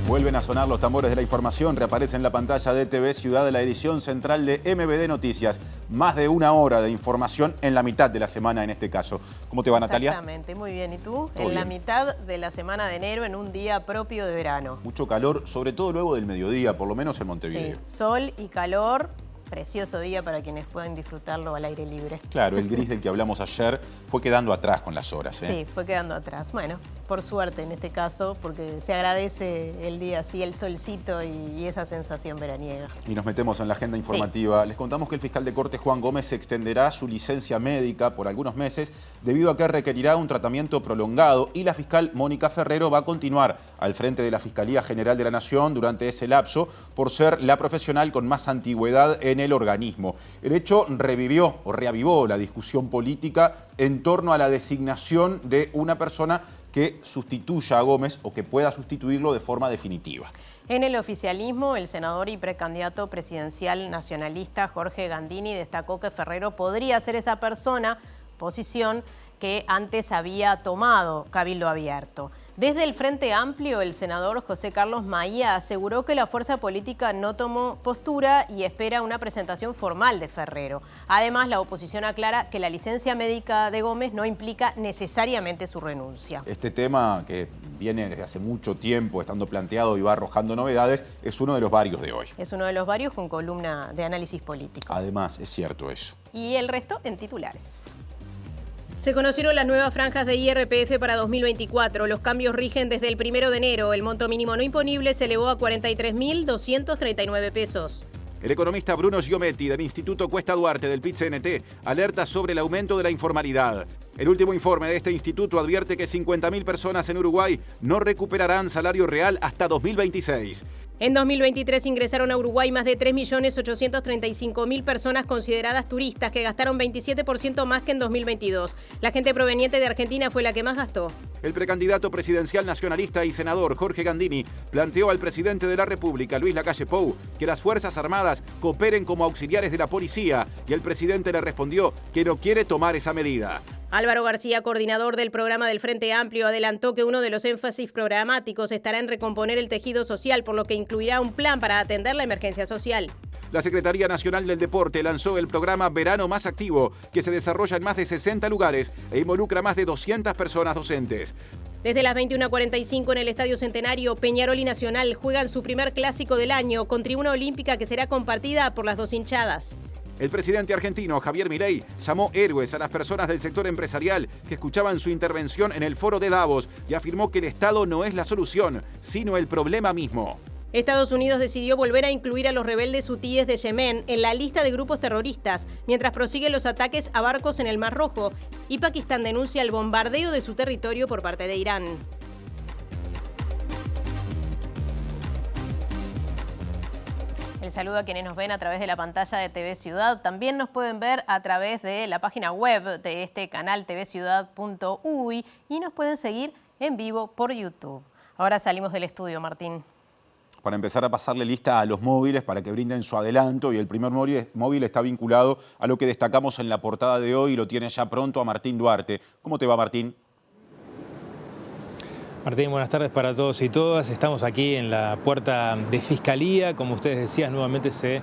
Vuelven a sonar los tambores de la información. Reaparece en la pantalla de TV Ciudad la edición central de MBD Noticias. Más de una hora de información en la mitad de la semana en este caso. ¿Cómo te va, Natalia? Exactamente, muy bien. ¿Y tú? Todo en la bien. mitad de la semana de enero, en un día propio de verano. Mucho calor, sobre todo luego del mediodía, por lo menos en Montevideo. Sí, sol y calor. Precioso día para quienes pueden disfrutarlo al aire libre. Claro, el gris del que hablamos ayer fue quedando atrás con las horas, ¿eh? Sí, fue quedando atrás. Bueno, por suerte en este caso, porque se agradece el día así, el solcito y esa sensación veraniega. Y nos metemos en la agenda informativa. Sí. Les contamos que el fiscal de Corte, Juan Gómez, extenderá su licencia médica por algunos meses debido a que requerirá un tratamiento prolongado y la fiscal Mónica Ferrero va a continuar al frente de la Fiscalía General de la Nación durante ese lapso por ser la profesional con más antigüedad en el organismo. El hecho reavivó la discusión política en torno a la designación de una persona que sustituya a Gómez o que pueda sustituirlo de forma definitiva. En el oficialismo, el senador y precandidato presidencial nacionalista Jorge Gandini destacó que Ferrero podría ser esa persona, posición que antes había tomado Cabildo Abierto. Desde el Frente Amplio, el senador José Carlos Maía aseguró que la fuerza política no tomó postura y espera una presentación formal de Ferrero. Además, la oposición aclara que la licencia médica de Gómez no implica necesariamente su renuncia. Este tema, que viene desde hace mucho tiempo estando planteado y va arrojando novedades, es uno de los varios de hoy. Es uno de los varios con columna de análisis político. Además, es cierto eso. Y el resto en titulares. Se conocieron las nuevas franjas de IRPF para 2024. Los cambios rigen desde el 1 de enero. El monto mínimo no imponible se elevó a 43.239 pesos. El economista Bruno Giometti del Instituto Cuesta Duarte del PIT-CNT alerta sobre el aumento de la informalidad. El último informe de este instituto advierte que 50.000 personas en Uruguay no recuperarán salario real hasta 2026. En 2023 ingresaron a Uruguay más de 3.835.000 personas consideradas turistas, que gastaron 27% más que en 2022. La gente proveniente de Argentina fue la que más gastó. El precandidato presidencial nacionalista y senador Jorge Gandini planteó al presidente de la República, Luis Lacalle Pou, que las Fuerzas Armadas cooperen como auxiliares de la policía, y el presidente le respondió que no quiere tomar esa medida. Álvaro García, coordinador del programa del Frente Amplio, adelantó que uno de los énfasis programáticos estará en recomponer el tejido social, por lo que incluirá un plan para atender la emergencia social. La Secretaría Nacional del Deporte lanzó el programa Verano Más Activo, que se desarrolla en más de 60 lugares e involucra a más de 200 personas docentes. Desde las 21:45 en el Estadio Centenario, Peñarol y Nacional juegan su primer clásico del año con tribuna olímpica que será compartida por las dos hinchadas. El presidente argentino Javier Milei llamó héroes a las personas del sector empresarial que escuchaban su intervención en el foro de Davos y afirmó que el Estado no es la solución, sino el problema mismo. Estados Unidos decidió volver a incluir a los rebeldes hutíes de Yemen en la lista de grupos terroristas, mientras prosiguen los ataques a barcos en el Mar Rojo, y Pakistán denuncia el bombardeo de su territorio por parte de Irán. El saludo a quienes nos ven a través de la pantalla de TV Ciudad. También nos pueden ver a través de la página web de este canal tvciudad.uy y nos pueden seguir en vivo por YouTube. Ahora salimos del estudio, Martín. Para empezar a pasarle lista a los móviles para que brinden su adelanto, y el primer móvil está vinculado a lo que destacamos en la portada de hoy y lo tiene ya pronto a Martín Duarte. ¿Cómo te va, Martín? Martín, buenas tardes para todos y todas. Estamos aquí en la puerta de Fiscalía. Como ustedes decían, nuevamente se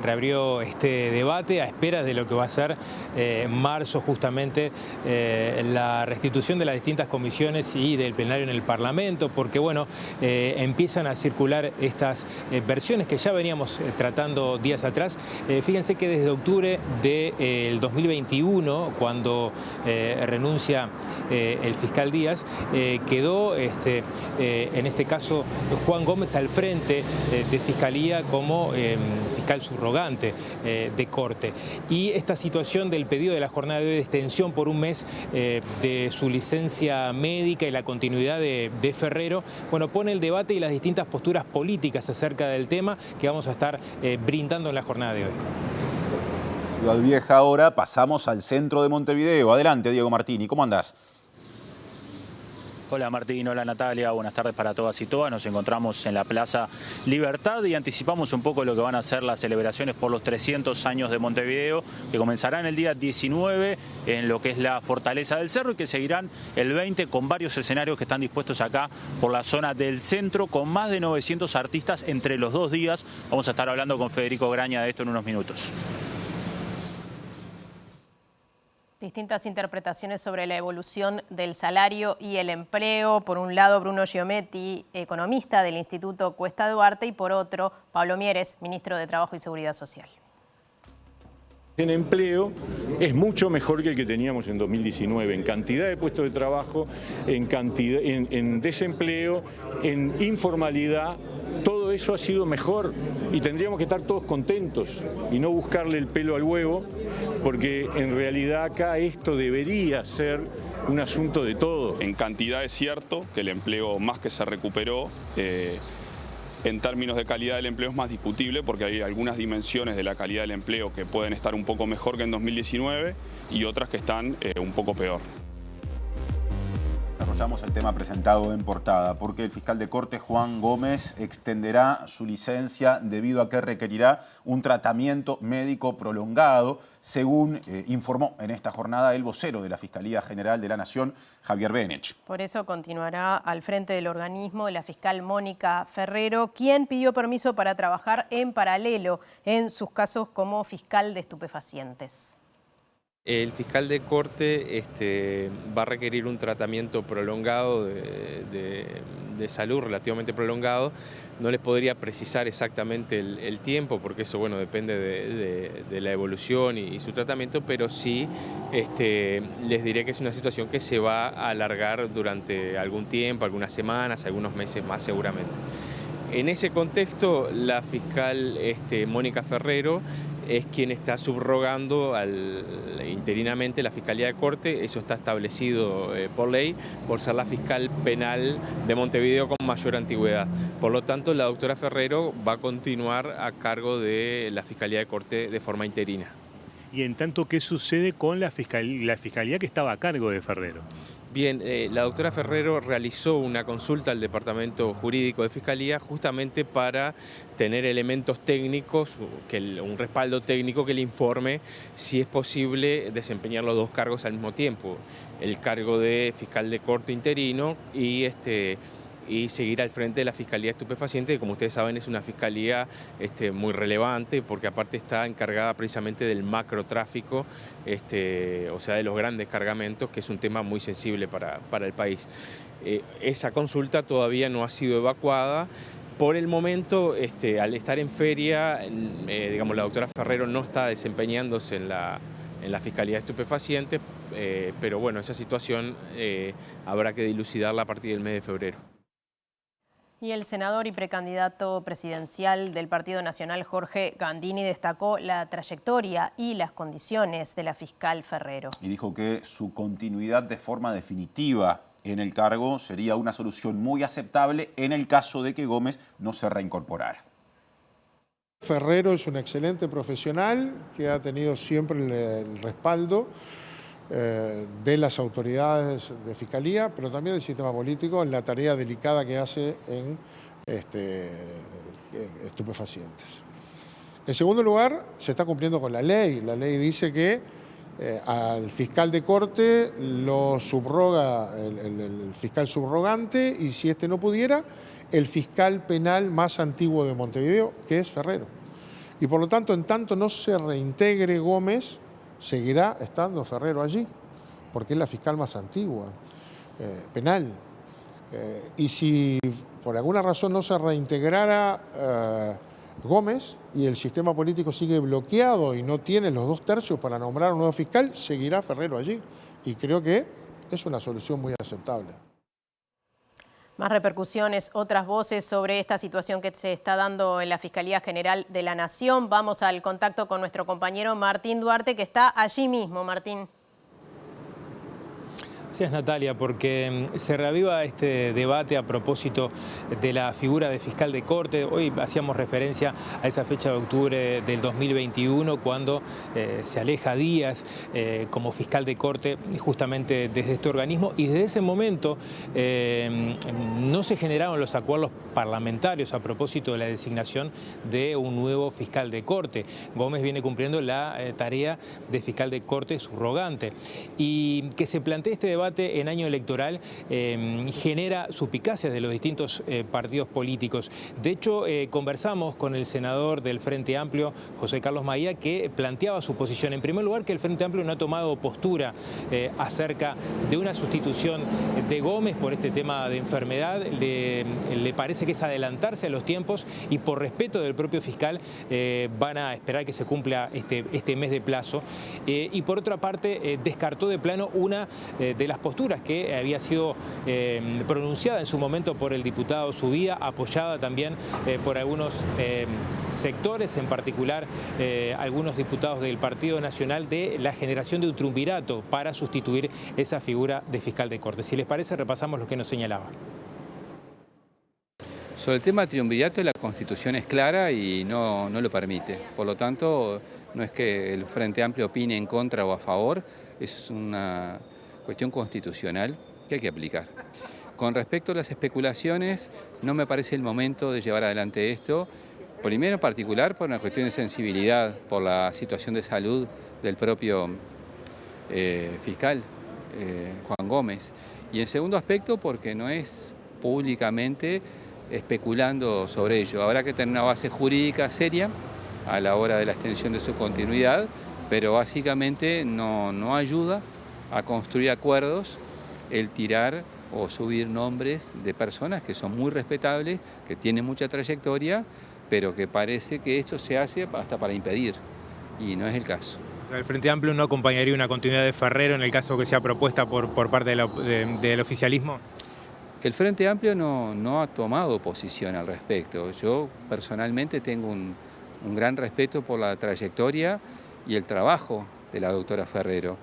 reabrió este debate a espera de lo que va a ser en marzo justamente la restitución de las distintas comisiones y del plenario en el Parlamento, porque bueno, empiezan a circular estas versiones que ya veníamos tratando días atrás. Fíjense que desde octubre del 2021, cuando renuncia el fiscal Díaz, quedó en este caso Juan Gómez al frente de Fiscalía como fiscal subrogante de Corte. Y esta situación del pedido de la jornada de hoy de extensión por un mes de su licencia médica y la continuidad de Ferrero, bueno, pone el debate y las distintas posturas políticas acerca del tema que vamos a estar brindando en la jornada de hoy. Ciudad Vieja ahora, pasamos al centro de Montevideo. Adelante, Diego Martini, ¿cómo andás? Hola Martín, hola Natalia, buenas tardes para todas y todas. Nos encontramos en la Plaza Libertad y anticipamos un poco lo que van a ser las celebraciones por los 300 años de Montevideo, que comenzarán el día 19 en lo que es la Fortaleza del Cerro y que seguirán el 20 con varios escenarios que están dispuestos acá por la zona del centro, con más de 900 artistas entre los 2 días. Vamos a estar hablando con Federico Graña de esto en unos minutos. Distintas interpretaciones sobre la evolución del salario y el empleo. Por un lado, Bruno Giometti, economista del Instituto Cuesta Duarte, y por otro, Pablo Mieres, ministro de Trabajo y Seguridad Social. En empleo es mucho mejor que el que teníamos en 2019, en cantidad de puestos de trabajo, en desempleo, en informalidad. Todo eso ha sido mejor y tendríamos que estar todos contentos y no buscarle el pelo al huevo, porque en realidad acá esto debería ser un asunto de todos. En cantidad es cierto que el empleo más que se recuperó. En términos de calidad del empleo es más discutible porque hay algunas dimensiones de la calidad del empleo que pueden estar un poco mejor que en 2019 y otras que están un poco peor. Desarrollamos el tema presentado en portada porque el fiscal de Corte, Juan Gómez, extenderá su licencia debido a que requerirá un tratamiento médico prolongado, según informó en esta jornada el vocero de la Fiscalía General de la Nación, Javier Benech. Por eso continuará al frente del organismo la fiscal Mónica Ferrero, quien pidió permiso para trabajar en paralelo en sus casos como fiscal de estupefacientes. El fiscal de Corte va a requerir un tratamiento prolongado de salud, relativamente prolongado. No les podría precisar exactamente el tiempo, porque eso depende de la evolución y su tratamiento, pero sí les diré que es una situación que se va a alargar durante algún tiempo, algunas semanas, algunos meses más seguramente. En ese contexto, la fiscal Mónica Ferrero es quien está subrogando interinamente la Fiscalía de Corte. Eso está establecido por ley, por ser la fiscal penal de Montevideo con mayor antigüedad. Por lo tanto, la doctora Ferrero va a continuar a cargo de la Fiscalía de Corte de forma interina. Y en tanto, ¿qué sucede con la fiscalía que estaba a cargo de Ferrero? Bien, la doctora Ferrero realizó una consulta al Departamento Jurídico de Fiscalía justamente para tener elementos técnicos, un respaldo técnico que le informe si es posible desempeñar los 2 cargos al mismo tiempo. El cargo de fiscal de corte interino y seguir al frente de la Fiscalía Estupefaciente, que como ustedes saben es una fiscalía muy relevante, porque aparte está encargada precisamente del macrotráfico, o sea, de los grandes cargamentos, que es un tema muy sensible para el país. Esa consulta todavía no ha sido evacuada. Por el momento, al estar en feria, la doctora Ferrero no está desempeñándose en la Fiscalía Estupefaciente, pero bueno, esa situación habrá que dilucidarla a partir del mes de febrero. Y el senador y precandidato presidencial del Partido Nacional, Jorge Gandini, destacó la trayectoria y las condiciones de la fiscal Ferrero. Y dijo que su continuidad de forma definitiva en el cargo sería una solución muy aceptable en el caso de que Gómez no se reincorporara. Ferrero es un excelente profesional que ha tenido siempre el respaldo de las autoridades de Fiscalía, pero también del sistema político en la tarea delicada que hace en estupefacientes. En segundo lugar, se está cumpliendo con la ley. La ley dice que al fiscal de corte lo subroga el fiscal subrogante y si no pudiera, el fiscal penal más antiguo de Montevideo, que es Ferrero. Y por lo tanto, en tanto no se reintegre Gómez, seguirá estando Ferrero allí, porque es la fiscal más antigua, penal. Y si por alguna razón no se reintegrara Gómez y el sistema político sigue bloqueado y no tiene los 2/3 para nombrar un nuevo fiscal, seguirá Ferrero allí. Y creo que es una solución muy aceptable. Más repercusiones, otras voces sobre esta situación que se está dando en la Fiscalía General de la Nación. Vamos al contacto con nuestro compañero Martín Duarte, que está allí mismo. Martín. Gracias, Natalia, porque se reaviva este debate a propósito de la figura de fiscal de corte. Hoy hacíamos referencia a esa fecha de octubre del 2021, cuando se aleja Díaz como fiscal de corte justamente desde este organismo, y desde ese momento no se generaron los acuerdos parlamentarios a propósito de la designación de un nuevo fiscal de corte. Gómez viene cumpliendo la tarea de fiscal de corte subrogante, y que se plantee este debate en año electoral genera suspicacias de los distintos partidos políticos. De hecho, conversamos con el senador del Frente Amplio, José Carlos Maía, que planteaba su posición. En primer lugar, que el Frente Amplio no ha tomado postura acerca de una sustitución de Gómez por este tema de enfermedad. Le parece que es adelantarse a los tiempos, y por respeto del propio fiscal van a esperar que se cumpla este mes de plazo. Y por otra parte, descartó de plano una de las posturas que había sido pronunciada en su momento por el diputado Subía, apoyada también por algunos sectores, en particular algunos diputados del Partido Nacional, de la generación de un triunvirato para sustituir esa figura de fiscal de corte. Si les parece, repasamos lo que nos señalaba. Sobre el tema del triunvirato, la Constitución es clara y no lo permite. Por lo tanto, no es que el Frente Amplio opine en contra o a favor, eso es una cuestión constitucional que hay que aplicar. Con respecto a las especulaciones, no me parece el momento de llevar adelante esto, primero en particular por una cuestión de sensibilidad, por la situación de salud del propio fiscal, Juan Gómez, y en segundo aspecto porque no es públicamente especulando sobre ello. Habrá que tener una base jurídica seria a la hora de la extensión de su continuidad, pero básicamente no ayuda a construir acuerdos el tirar o subir nombres de personas que son muy respetables, que tienen mucha trayectoria, pero que parece que esto se hace hasta para impedir, y no es el caso. ¿El Frente Amplio no acompañaría una continuidad de Ferrero en el caso que sea propuesta por parte del oficialismo? El Frente Amplio no ha tomado posición al respecto. Yo personalmente tengo un gran respeto por la trayectoria y el trabajo de la doctora Ferrero,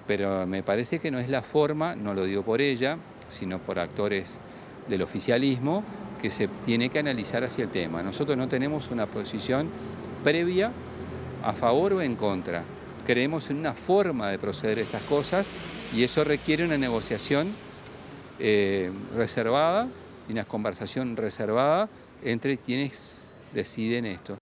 pero me parece que no es la forma, no lo digo por ella, sino por actores del oficialismo, que se tiene que analizar hacia el tema. Nosotros no tenemos una posición previa a favor o en contra. Creemos en una forma de proceder estas cosas, y eso requiere una negociación reservada y una conversación reservada entre quienes deciden esto.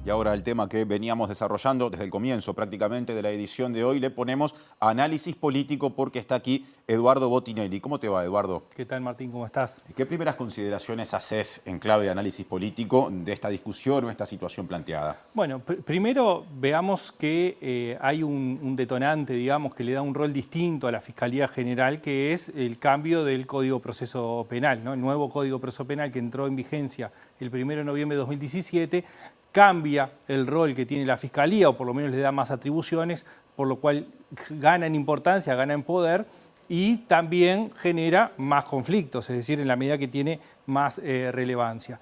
Y ahora el tema que veníamos desarrollando desde el comienzo prácticamente de la edición de hoy, le ponemos análisis político, porque está aquí Eduardo Botinelli. ¿Cómo te va, Eduardo? ¿Qué tal, Martín? ¿Cómo estás? ¿Qué primeras consideraciones haces en clave de análisis político de esta discusión o esta situación planteada? Bueno, primero veamos que hay un detonante, digamos, que le da un rol distinto a la Fiscalía General, que es el cambio del Código de Proceso Penal, ¿no? El nuevo Código de Proceso Penal, que entró en vigencia el 1 de noviembre de 2017, cambia el rol que tiene la Fiscalía, o por lo menos le da más atribuciones, por lo cual gana en importancia, gana en poder, y también genera más conflictos, es decir, en la medida que tiene más relevancia.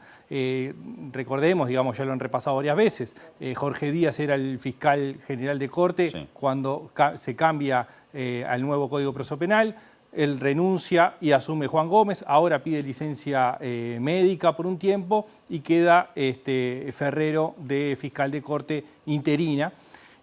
Recordemos, digamos, ya lo han repasado varias veces, Jorge Díaz era el fiscal general de corte, sí, cuando se cambia al nuevo Código de Proceso Penal. Él renuncia y asume Juan Gómez, ahora pide licencia médica por un tiempo y queda Ferrero de fiscal de corte interina.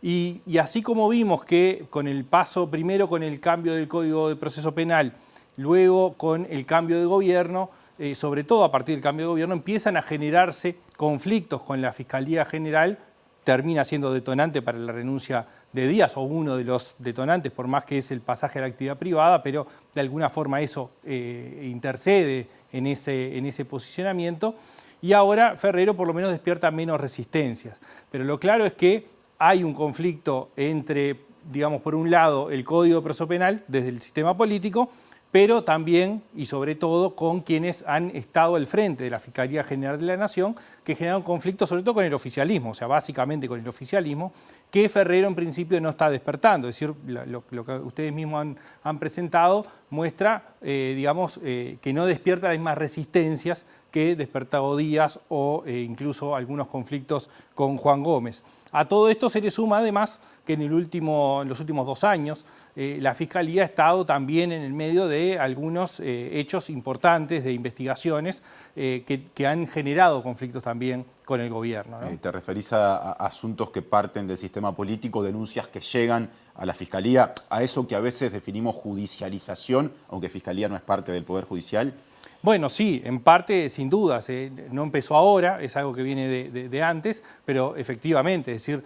Y así como vimos que con el paso, primero con el cambio del Código de Proceso Penal, luego con el cambio de gobierno, sobre todo a partir del cambio de gobierno, empiezan a generarse conflictos con la Fiscalía General, termina siendo detonante para la renuncia de Díaz, o uno de los detonantes, por más que es el pasaje a la actividad privada, pero de alguna forma eso intercede en ese posicionamiento. Y ahora Ferrero por lo menos despierta menos resistencias. Pero lo claro es que hay un conflicto entre, digamos, por un lado, el Código de Proceso Penal desde el sistema político, pero también y sobre todo con quienes han estado al frente de la Fiscalía General de la Nación, que generaron conflictos sobre todo con el oficialismo, o sea, básicamente con el oficialismo, que Ferrero en principio no está despertando. Es decir, lo que ustedes mismos han presentado muestra, digamos, que no despierta las mismas resistencias que despertó Díaz o incluso algunos conflictos con Juan Gómez. A todo esto se le suma además que en los últimos 2 años la Fiscalía ha estado también en el medio de algunos hechos importantes de investigaciones que han generado conflictos también con el gobierno, ¿no? ¿Te referís a asuntos que parten del sistema político, denuncias que llegan a la Fiscalía, a eso que a veces definimos judicialización, aunque Fiscalía no es parte del Poder Judicial? Bueno, sí, en parte, sin dudas. No empezó ahora, es algo que viene de antes, pero efectivamente, es decir,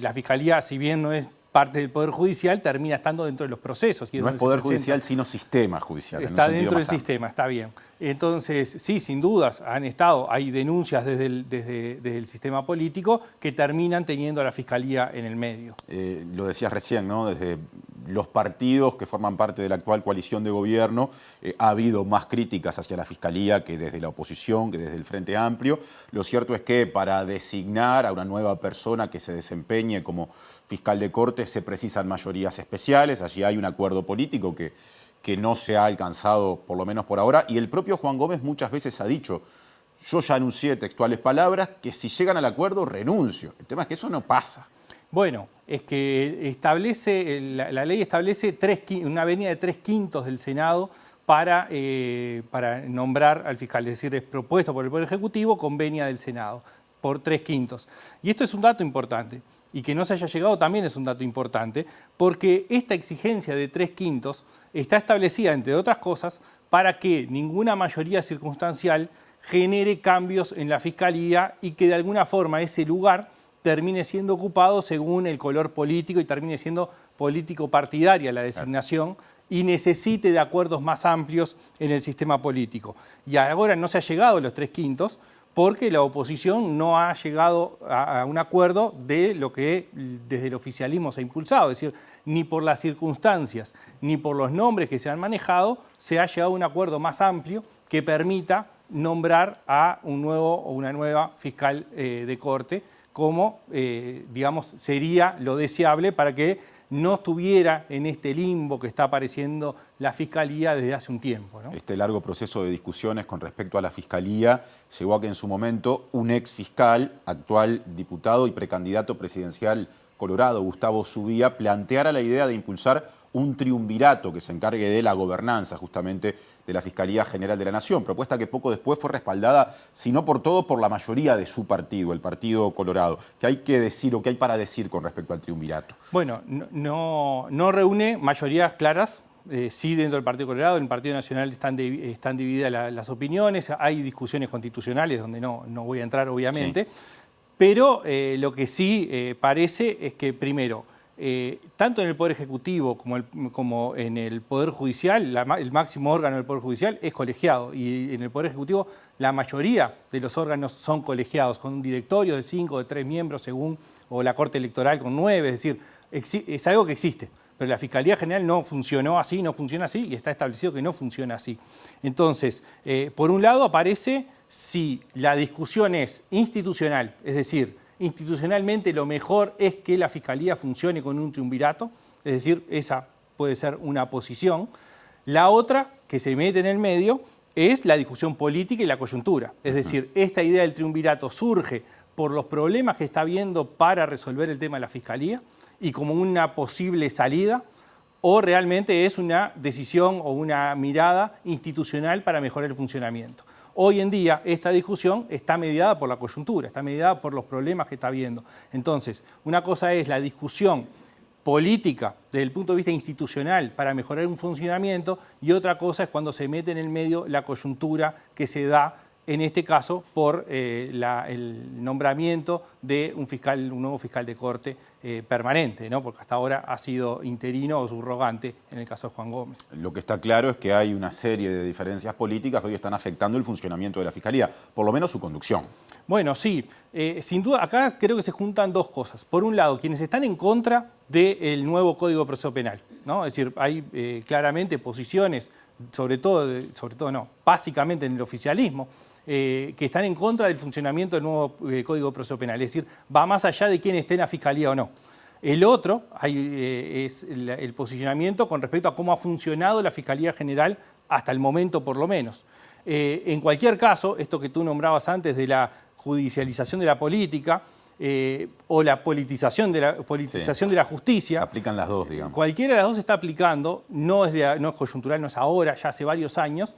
la Fiscalía, si bien no es parte del Poder Judicial, termina estando dentro de los procesos. No es Poder Judicial, sino sistema judicial. Está dentro del sistema, está bien. Entonces, sí, sin dudas, hay denuncias desde el sistema político que terminan teniendo a la Fiscalía en el medio. Lo decías recién, ¿no? Desde los partidos que forman parte de la actual coalición de gobierno, ha habido más críticas hacia la Fiscalía que desde la oposición, que desde el Frente Amplio. Lo cierto es que para designar a una nueva persona que se desempeñe como fiscal de corte se precisan mayorías especiales. Allí hay un acuerdo político que no se ha alcanzado, por lo menos por ahora, y el propio Juan Gómez muchas veces ha dicho: yo ya anuncié textuales palabras que si llegan al acuerdo renuncio. El tema es que eso no pasa. Bueno, es que la ley establece una venia de 3/5 del Senado para nombrar al fiscal, es decir, es propuesto por el Poder Ejecutivo con venia del Senado, por 3/5. Y esto es un dato importante, y que no se haya llegado también es un dato importante, porque esta exigencia de 3/5 está establecida, entre otras cosas, para que ninguna mayoría circunstancial genere cambios en la Fiscalía y que de alguna forma ese lugar termine siendo ocupado según el color político y termine siendo político partidaria la designación y necesite de acuerdos más amplios en el sistema político. Y ahora no se ha llegado a los 3/5 porque la oposición no ha llegado a un acuerdo de lo que desde el oficialismo se ha impulsado. Es decir, ni por las circunstancias ni por los nombres que se han manejado se ha llegado a un acuerdo más amplio que permita nombrar a un nuevo o una nueva fiscal de corte, como, digamos, sería lo deseable para que no estuviera en este limbo que está apareciendo la Fiscalía desde hace un tiempo, ¿no? Este largo proceso de discusiones con respecto a la Fiscalía llevó a que en su momento un ex fiscal, actual diputado y precandidato presidencial colorado, Gustavo Zubia, planteara la idea de impulsar un triunvirato que se encargue de la gobernanza justamente de la Fiscalía General de la Nación, propuesta que poco después fue respaldada, si no por todo, por la mayoría de su partido, el Partido Colorado. ¿Qué hay que decir o qué hay para decir con respecto al triunvirato? Bueno, no reúne mayorías claras. Sí, dentro del Partido Colorado, en el Partido Nacional están divididas las opiniones, hay discusiones constitucionales donde no voy a entrar obviamente, sí. Pero lo que sí parece es que primero, tanto en el Poder Ejecutivo como en el Poder Judicial, el máximo órgano del Poder Judicial es colegiado, y en el Poder Ejecutivo la mayoría de los órganos son colegiados, con un directorio de 5 o de 3 miembros según, o la Corte Electoral con 9, es decir, es algo que existe. Pero la Fiscalía General no funcionó así, no funciona así, y está establecido que no funciona así. Entonces, por un lado aparece si la discusión es institucional, es decir, institucionalmente lo mejor es que la Fiscalía funcione con un triunvirato, es decir, esa puede ser una posición. La otra, que se mete en el medio, es la discusión política y la coyuntura. Es decir, esta idea del triunvirato surge por los problemas que está habiendo para resolver el tema de la Fiscalía y como una posible salida, o realmente es una decisión o una mirada institucional para mejorar el funcionamiento. Hoy en día esta discusión está mediada por la coyuntura, está mediada por los problemas que está habiendo. Entonces, una cosa es la discusión política desde el punto de vista institucional para mejorar un funcionamiento, y otra cosa es cuando se mete en el medio la coyuntura que se da, en este caso, por el nombramiento de un nuevo fiscal de corte permanente, ¿no? Porque hasta ahora ha sido interino o subrogante en el caso de Juan Gómez. Lo que está claro es que hay una serie de diferencias políticas que hoy están afectando el funcionamiento de la Fiscalía, por lo menos su conducción. Bueno, sí. Sin duda, acá creo que se juntan dos cosas. Por un lado, quienes están en contra del nuevo Código de Proceso Penal, ¿no? Es decir, hay claramente posiciones, básicamente en el oficialismo, que están en contra del funcionamiento del nuevo Código de Proceso Penal. Es decir, va más allá de quién esté en la Fiscalía o no. El otro es el posicionamiento con respecto a cómo ha funcionado la Fiscalía General hasta el momento, por lo menos. En cualquier caso, esto que tú nombrabas antes de la judicialización de la política, o la politización de la justicia. Se aplican las dos, digamos. Cualquiera de las dos se está aplicando, no es coyuntural, no es ahora, ya hace varios años,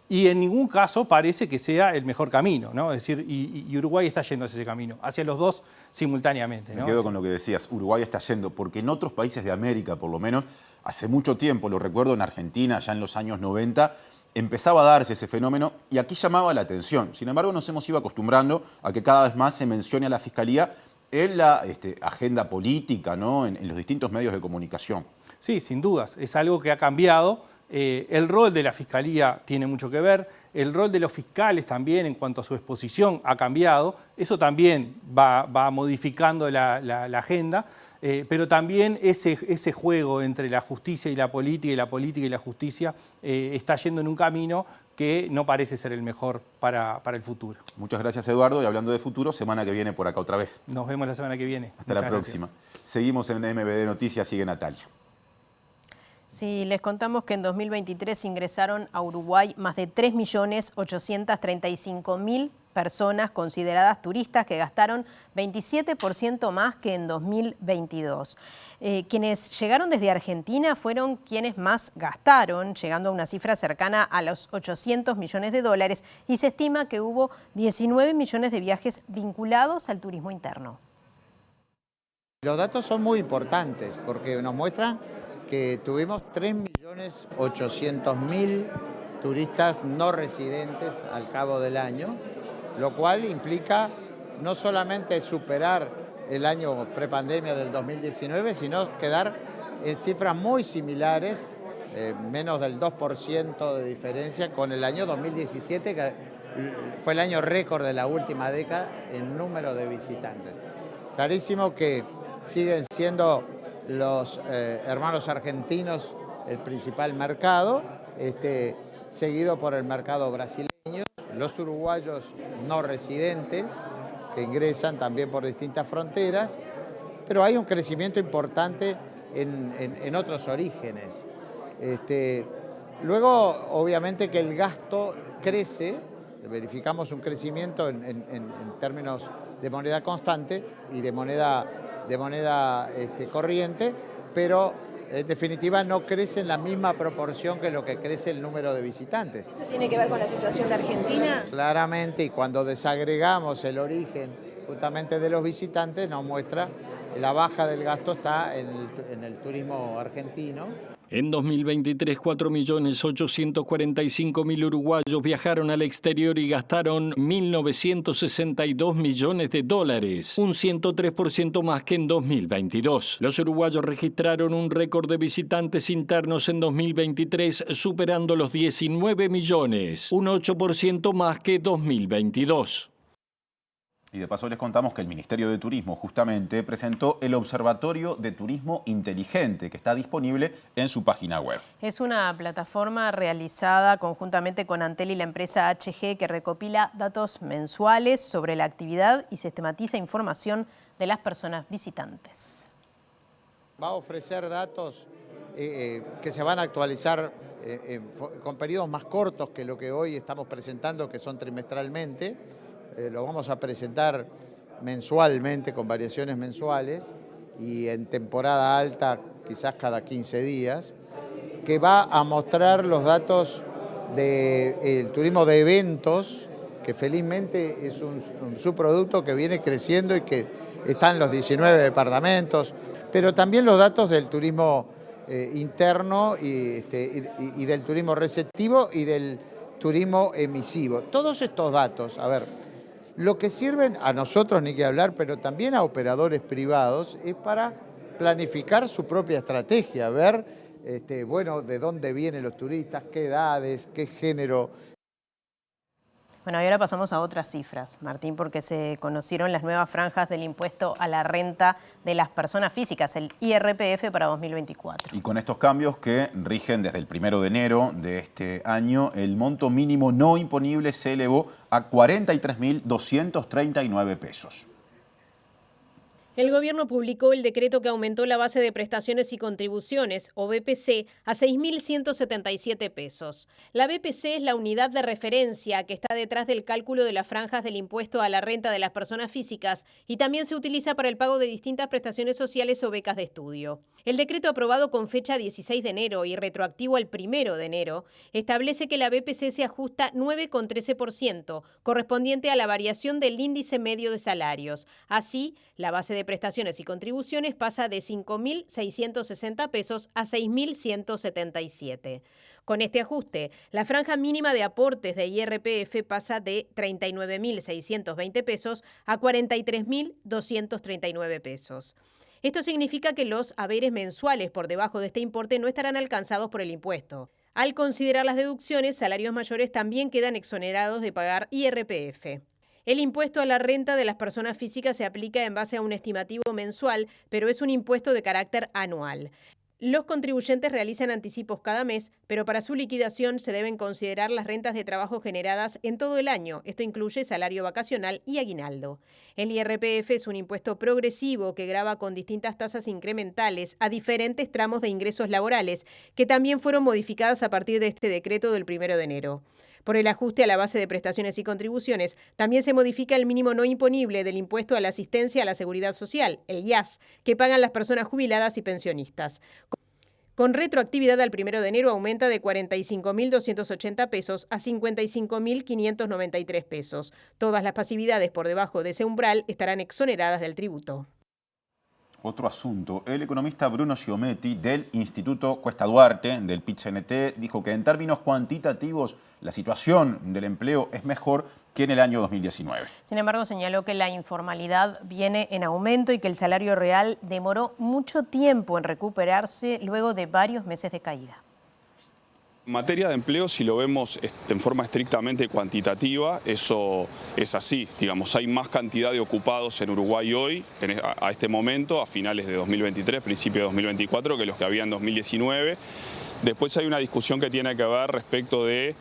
y en ningún caso parece que sea el mejor camino, ¿no? Es decir, y Uruguay está yendo hacia ese camino, hacia los dos simultáneamente, ¿no? Me quedo con lo que decías, Uruguay está yendo, porque en otros países de América, por lo menos, hace mucho tiempo, lo recuerdo en Argentina, ya en los años 90, empezaba a darse ese fenómeno y aquí llamaba la atención. Sin embargo, nos hemos ido acostumbrando a que cada vez más se mencione a la Fiscalía en la agenda política, ¿no? En los distintos medios de comunicación. Sí, sin dudas, es algo que ha cambiado. El rol de la Fiscalía tiene mucho que ver, el rol de los fiscales también en cuanto a su exposición ha cambiado, eso también va modificando la agenda, pero también ese juego entre la justicia y la política y la justicia está yendo en un camino que no parece ser el mejor para el futuro. Muchas gracias, Eduardo, y hablando de futuro, semana que viene por acá otra vez. Nos vemos la semana que viene. Hasta la próxima. Seguimos en MBD Noticias, sigue Natalia. Sí, les contamos que en 2023 ingresaron a Uruguay más de 3.835.000 personas consideradas turistas que gastaron 27% más que en 2022. Quienes llegaron desde Argentina fueron quienes más gastaron, llegando a una cifra cercana a los 800 millones de dólares y se estima que hubo 19 millones de viajes vinculados al turismo interno. Los datos son muy importantes porque nos muestran que tuvimos 3.800.000 turistas no residentes al cabo del año, lo cual implica no solamente superar el año prepandemia del 2019, sino quedar en cifras muy similares, menos del 2% de diferencia con el año 2017, que fue el año récord de la última década en número de visitantes. Clarísimo que siguen siendo los hermanos argentinos el principal mercado, seguido por el mercado brasileño, los uruguayos no residentes que ingresan también por distintas fronteras, pero hay un crecimiento importante en otros orígenes. Luego, obviamente que el gasto crece, verificamos un crecimiento en términos de moneda constante y de moneda corriente, pero en definitiva no crece en la misma proporción que lo que crece el número de visitantes. ¿Eso tiene que ver con la situación de Argentina? Claramente, y cuando desagregamos el origen justamente de los visitantes, nos muestra la baja del gasto está en el turismo argentino. En 2023, 4.845.000 uruguayos viajaron al exterior y gastaron 1.962 millones de dólares, un 103% más que en 2022. Los uruguayos registraron un récord de visitantes internos en 2023, superando los 19 millones, un 8% más que 2022. Y de paso les contamos que el Ministerio de Turismo justamente presentó el Observatorio de Turismo Inteligente, que está disponible en su página web. Es una plataforma realizada conjuntamente con Antel y la empresa HG que recopila datos mensuales sobre la actividad y sistematiza información de las personas visitantes. Va a ofrecer datos que se van a actualizar con periodos más cortos que lo que hoy estamos presentando, que son trimestralmente. Lo vamos a presentar mensualmente, con variaciones mensuales, y en temporada alta quizás cada 15 días, que va a mostrar los datos del turismo de eventos, que felizmente es un subproducto que viene creciendo y que está en los 19 departamentos, pero también los datos del turismo interno y del turismo receptivo y del turismo emisivo. Todos estos datos, a ver, lo que sirven a nosotros, ni que hablar, pero también a operadores privados, es para planificar su propia estrategia, ver, bueno, de dónde vienen los turistas, qué edades, qué género. Bueno, y ahora pasamos a otras cifras, Martín, porque se conocieron las nuevas franjas del impuesto a la renta de las personas físicas, el IRPF para 2024. Y con estos cambios que rigen desde el 1 de enero de este año, el monto mínimo no imponible se elevó a 43.239 pesos. El gobierno publicó el decreto que aumentó la base de prestaciones y contribuciones, o BPC, a 6.177 pesos. La BPC es la unidad de referencia que está detrás del cálculo de las franjas del impuesto a la renta de las personas físicas y también se utiliza para el pago de distintas prestaciones sociales o becas de estudio. El decreto aprobado con fecha 16 de enero y retroactivo al 1 de enero establece que la BPC se ajusta 9,13%, correspondiente a la variación del índice medio de salarios. Así, la base de prestaciones y contribuciones pasa de 5.660 pesos a 6.177. Con este ajuste, la franja mínima de aportes de IRPF pasa de 39.620 pesos a 43.239 pesos. Esto significa que los haberes mensuales por debajo de este importe no estarán alcanzados por el impuesto. Al considerar las deducciones, salarios mayores también quedan exonerados de pagar IRPF. El impuesto a la renta de las personas físicas se aplica en base a un estimativo mensual, pero es un impuesto de carácter anual. Los contribuyentes realizan anticipos cada mes, pero para su liquidación se deben considerar las rentas de trabajo generadas en todo el año. Esto incluye salario vacacional y aguinaldo. El IRPF es un impuesto progresivo que grava con distintas tasas incrementales a diferentes tramos de ingresos laborales, que también fueron modificadas a partir de este decreto del 1 de enero. Por el ajuste a la base de prestaciones y contribuciones, también se modifica el mínimo no imponible del impuesto a la asistencia a la seguridad social, el IAS, que pagan las personas jubiladas y pensionistas. Con retroactividad al 1 de enero aumenta de 45.280 pesos a 55.593 pesos. Todas las pasividades por debajo de ese umbral estarán exoneradas del tributo. Otro asunto. El economista Bruno Giometti del Instituto Cuesta Duarte, del PIT-CNT, dijo que en términos cuantitativos la situación del empleo es mejor que en el año 2019. Sin embargo, señaló que la informalidad viene en aumento y que el salario real demoró mucho tiempo en recuperarse luego de varios meses de caída. En materia de empleo, si lo vemos en forma estrictamente cuantitativa, eso es así. Digamos, hay más cantidad de ocupados en Uruguay hoy, a este momento, a finales de 2023, principio de 2024, que los que había en 2019. Después hay una discusión que tiene que ver respecto de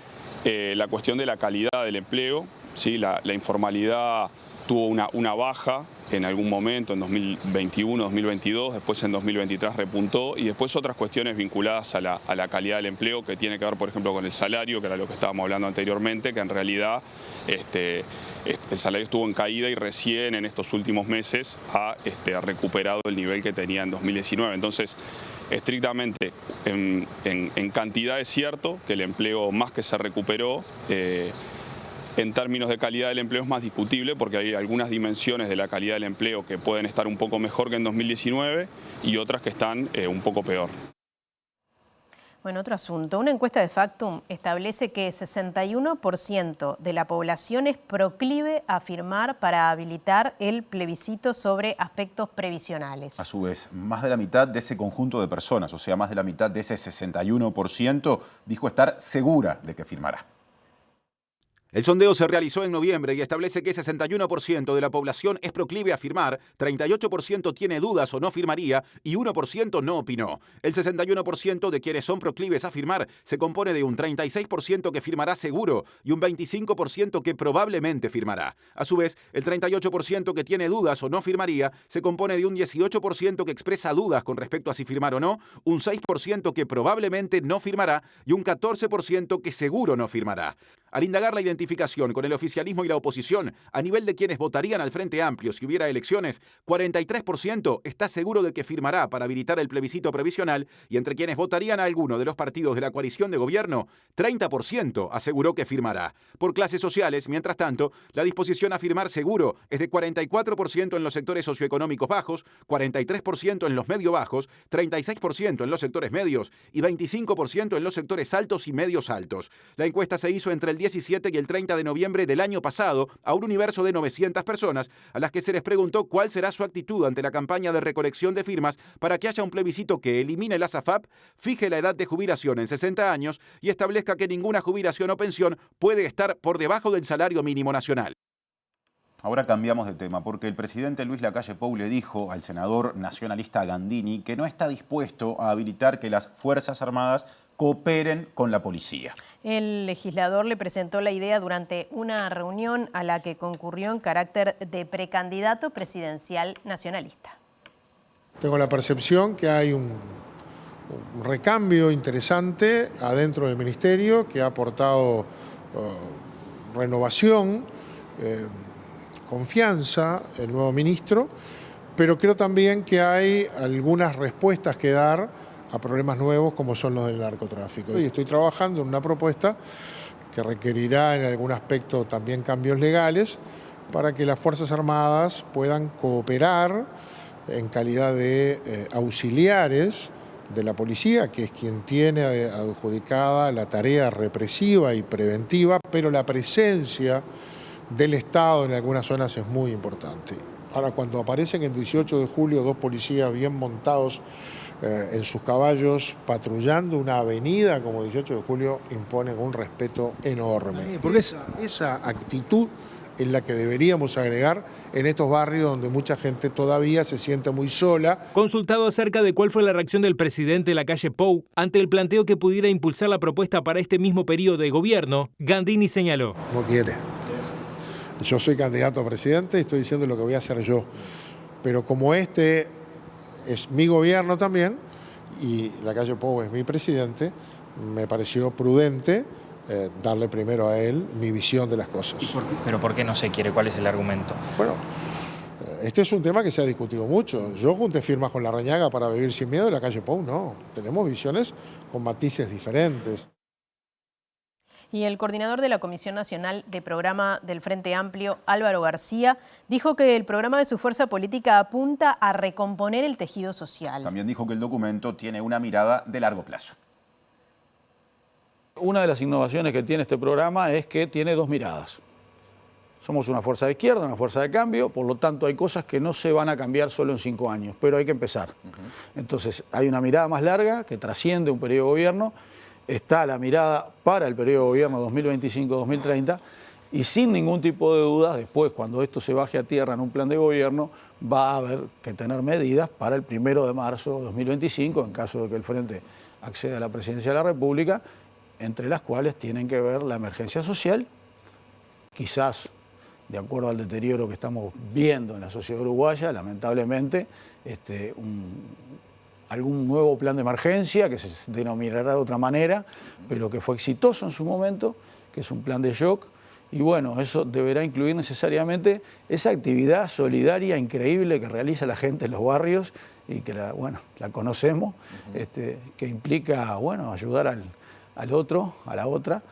la cuestión de la calidad del empleo. ¿Sí? La informalidad tuvo una baja en algún momento, en 2021, 2022, después en 2023 repuntó, y después otras cuestiones vinculadas a la calidad del empleo, que tiene que ver, por ejemplo, con el salario, que era lo que estábamos hablando anteriormente, que en realidad el salario estuvo en caída y recién en estos últimos meses ha recuperado el nivel que tenía en 2019. Entonces, estrictamente, en cantidad es cierto que el empleo más que se recuperó. En términos de calidad del empleo es más discutible porque hay algunas dimensiones de la calidad del empleo que pueden estar un poco mejor que en 2019 y otras que están un poco peor. Bueno, otro asunto. Una encuesta de Factum establece que 61% de la población es proclive a firmar para habilitar el plebiscito sobre aspectos previsionales. A su vez, más de la mitad de ese conjunto de personas, o sea, más de la mitad de ese 61%, dijo estar segura de que firmará. El sondeo se realizó en noviembre y establece que 61% de la población es proclive a firmar, 38% tiene dudas o no firmaría y 1% no opinó. El 61% de quienes son proclives a firmar se compone de un 36% que firmará seguro y un 25% que probablemente firmará. A su vez, el 38% que tiene dudas o no firmaría se compone de un 18% que expresa dudas con respecto a si firmar o no, un 6% que probablemente no firmará y un 14% que seguro no firmará. Al indagar la identificación con el oficialismo y la oposición a nivel de quienes votarían al Frente Amplio si hubiera elecciones, 43% está seguro de que firmará para habilitar el plebiscito previsional y entre quienes votarían a alguno de los partidos de la coalición de gobierno, 30% aseguró que firmará. Por clases sociales, mientras tanto, la disposición a firmar seguro es de 44% en los sectores socioeconómicos bajos, 43% en los medio bajos, 36% en los sectores medios y 25% en los sectores altos y medios altos. La encuesta se hizo entre el 17 y el 30 de noviembre del año pasado a un universo de 900 personas a las que se les preguntó cuál será su actitud ante la campaña de recolección de firmas para que haya un plebiscito que elimine la ASAFAP, fije la edad de jubilación en 60 años y establezca que ninguna jubilación o pensión puede estar por debajo del salario mínimo nacional. Ahora cambiamos de tema porque el presidente Luis Lacalle Pou le dijo al senador nacionalista Gandini que no está dispuesto a habilitar que las Fuerzas Armadas cooperen con la policía. El legislador le presentó la idea durante una reunión a la que concurrió en carácter de precandidato presidencial nacionalista. Tengo la percepción que hay un recambio interesante adentro del ministerio que ha aportado renovación, confianza el nuevo ministro, pero creo también que hay algunas respuestas que dar a problemas nuevos como son los del narcotráfico. Y estoy trabajando en una propuesta que requerirá en algún aspecto también cambios legales para que las Fuerzas Armadas puedan cooperar en calidad de auxiliares de la policía, que es quien tiene adjudicada la tarea represiva y preventiva, pero la presencia del Estado en algunas zonas es muy importante. Ahora, cuando aparecen el 18 de julio 2 policías bien montados en sus caballos patrullando una avenida como 18 de julio, imponen un respeto enorme. Porque esa actitud es la que deberíamos agregar en estos barrios donde mucha gente todavía se siente muy sola. Consultado acerca de cuál fue la reacción del presidente Lacalle Pou ante el planteo que pudiera impulsar la propuesta para este mismo periodo de gobierno, Gandini señaló: No quiere. Yo soy candidato a presidente y estoy diciendo lo que voy a hacer yo. Pero como este es mi gobierno también y Lacalle Pou es mi presidente, me pareció prudente darle primero a él mi visión de las cosas. ¿Pero por qué no se quiere? ¿Cuál es el argumento? Bueno, este es un tema que se ha discutido mucho. Yo junté firmas con Larrañaga para vivir sin miedo y Lacalle Pou no. Tenemos visiones con matices diferentes. Y el coordinador de la Comisión Nacional de Programa del Frente Amplio, Álvaro García, dijo que el programa de su fuerza política apunta a recomponer el tejido social. También dijo que el documento tiene una mirada de largo plazo. Una de las innovaciones que tiene este programa es que tiene dos miradas. Somos una fuerza de izquierda, una fuerza de cambio, por lo tanto hay cosas que no se van a cambiar solo en 5 años, pero hay que empezar. Entonces hay una mirada más larga que trasciende un periodo de gobierno. Está la mirada para el periodo de gobierno 2025-2030 y sin ningún tipo de duda, después cuando esto se baje a tierra en un plan de gobierno, va a haber que tener medidas para el 1 de marzo de 2025, en caso de que el Frente acceda a la presidencia de la República, entre las cuales tienen que ver la emergencia social, quizás de acuerdo al deterioro que estamos viendo en la sociedad uruguaya, lamentablemente, algún nuevo plan de emergencia que se denominará de otra manera, pero que fue exitoso en su momento, que es un plan de shock, y bueno, eso deberá incluir necesariamente esa actividad solidaria increíble que realiza la gente en los barrios y que la conocemos, que implica ayudar al otro, a la otra,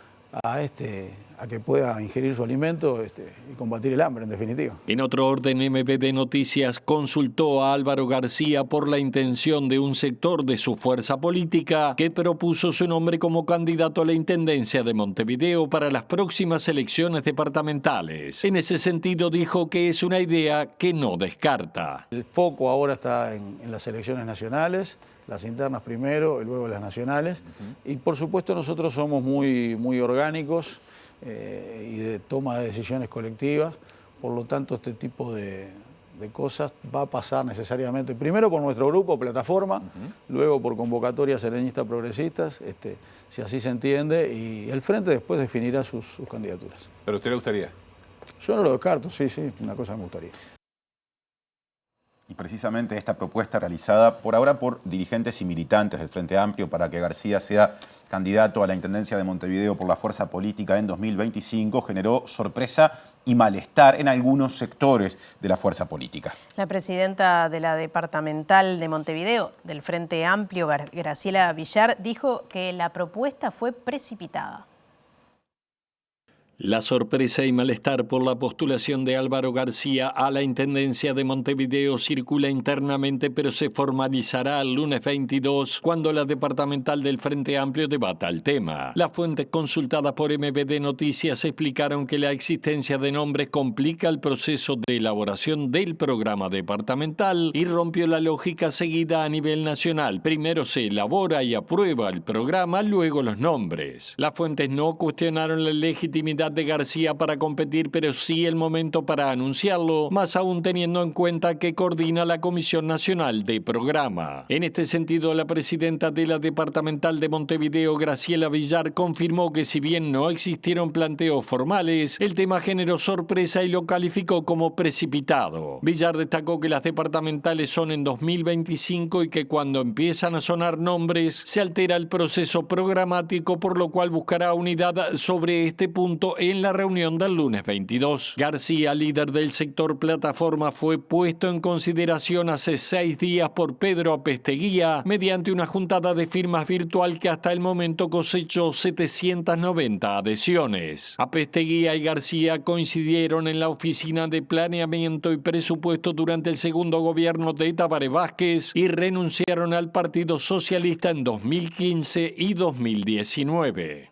a que pueda ingerir su alimento y combatir el hambre, en definitiva. En otro orden, MVD Noticias consultó a Álvaro García por la intención de un sector de su fuerza política que propuso su nombre como candidato a la Intendencia de Montevideo para las próximas elecciones departamentales. En ese sentido, dijo que es una idea que no descarta. El foco ahora está en las elecciones nacionales, las internas primero y luego las nacionales. Y por supuesto nosotros somos muy orgánicos y de toma de decisiones colectivas, por lo tanto este tipo de cosas va a pasar necesariamente primero por nuestro grupo, plataforma, luego por convocatorias sereñistas progresistas, si así se entiende, y el Frente después definirá sus candidaturas. ¿Pero a usted le gustaría? Yo no lo descarto, sí, una cosa me gustaría. Y precisamente esta propuesta realizada por ahora por dirigentes y militantes del Frente Amplio para que García sea candidato a la Intendencia de Montevideo por la fuerza política en 2025 generó sorpresa y malestar en algunos sectores de la fuerza política. La presidenta de la departamental de Montevideo del Frente Amplio, Graciela Villar, dijo que la propuesta fue precipitada. La sorpresa y malestar por la postulación de Álvaro García a la Intendencia de Montevideo circula internamente, pero se formalizará el lunes 22 cuando la departamental del Frente Amplio debata el tema. Las fuentes consultadas por MVD Noticias explicaron que la existencia de nombres complica el proceso de elaboración del programa departamental y rompió la lógica seguida a nivel nacional. Primero se elabora y aprueba el programa, luego los nombres. Las fuentes no cuestionaron la legitimidad capacidad de García para competir, pero sí el momento para anunciarlo, más aún teniendo en cuenta que coordina la Comisión Nacional de Programa. En este sentido, la presidenta de la Departamental de Montevideo, Graciela Villar, confirmó que si bien no existieron planteos formales, el tema generó sorpresa y lo calificó como precipitado. Villar destacó que las departamentales son en 2025 y que cuando empiezan a sonar nombres se altera el proceso programático, por lo cual buscará unidad sobre este punto en la reunión del lunes 22. García, líder del sector plataforma, fue puesto en consideración hace 6 días por Pedro Apesteguía mediante una juntada de firmas virtual que hasta el momento cosechó 790 adhesiones. Apesteguía y García coincidieron en la Oficina de Planeamiento y Presupuesto durante el segundo gobierno de Tabaré Vázquez y renunciaron al Partido Socialista en 2015 y 2019.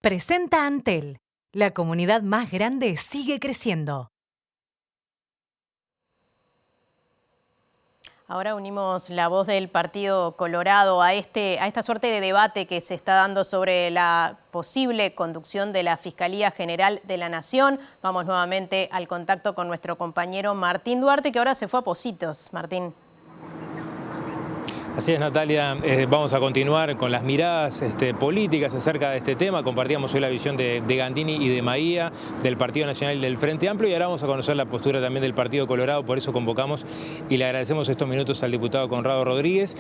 Presenta Antel. La comunidad más grande sigue creciendo. Ahora unimos la voz del Partido Colorado a esta suerte de debate que se está dando sobre la posible conducción de la Fiscalía General de la Nación. Vamos nuevamente al contacto con nuestro compañero Martín Duarte, que ahora se fue a Pocitos. Martín. Así es, Natalia. Vamos a continuar con las miradas políticas acerca de este tema. Compartíamos hoy la visión de Gandini y de Maía, del Partido Nacional y del Frente Amplio, y ahora vamos a conocer la postura también del Partido Colorado. Por eso convocamos y le agradecemos estos minutos al diputado Conrado Rodríguez.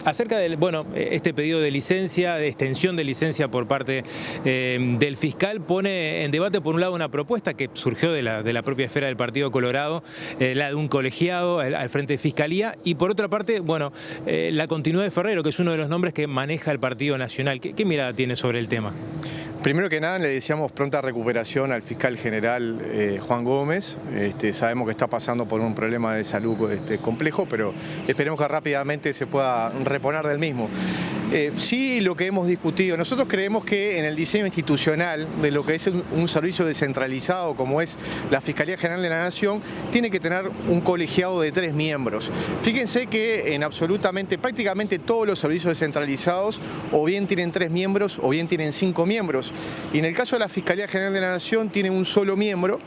Acerca del, este pedido de licencia, de extensión de licencia por parte del fiscal, pone en debate por un lado una propuesta que surgió de la propia esfera del Partido Colorado, la de un colegiado al frente de Fiscalía, y por otra parte, la continuidad de Ferrero, que es uno de los nombres que maneja el Partido Nacional. ¿Qué mirada tiene sobre el tema? Primero que nada, le deseamos pronta recuperación al fiscal general Juan Gómez. Sabemos que está pasando por un problema de salud complejo, pero esperemos que rápidamente se pueda reponer del mismo. Sí, lo que hemos discutido, nosotros creemos que en el diseño institucional de lo que es un servicio descentralizado como es la Fiscalía General de la Nación, tiene que tener un colegiado de 3 miembros. Fíjense que en prácticamente todos los servicios descentralizados o bien tienen 3 miembros o bien tienen 5 miembros. Y en el caso de la Fiscalía General de la Nación tiene un solo miembro,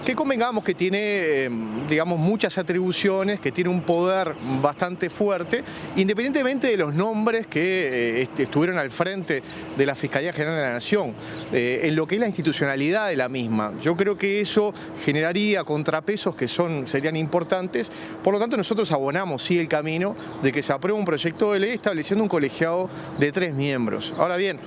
que convengamos que tiene, muchas atribuciones, que tiene un poder bastante fuerte, independientemente de los nombres que estuvieron al frente de la Fiscalía General de la Nación, en lo que es la institucionalidad de la misma. Yo creo que eso generaría contrapesos que serían importantes, por lo tanto nosotros abonamos el camino de que se apruebe un proyecto de ley estableciendo un colegiado de 3 miembros. Ahora bien,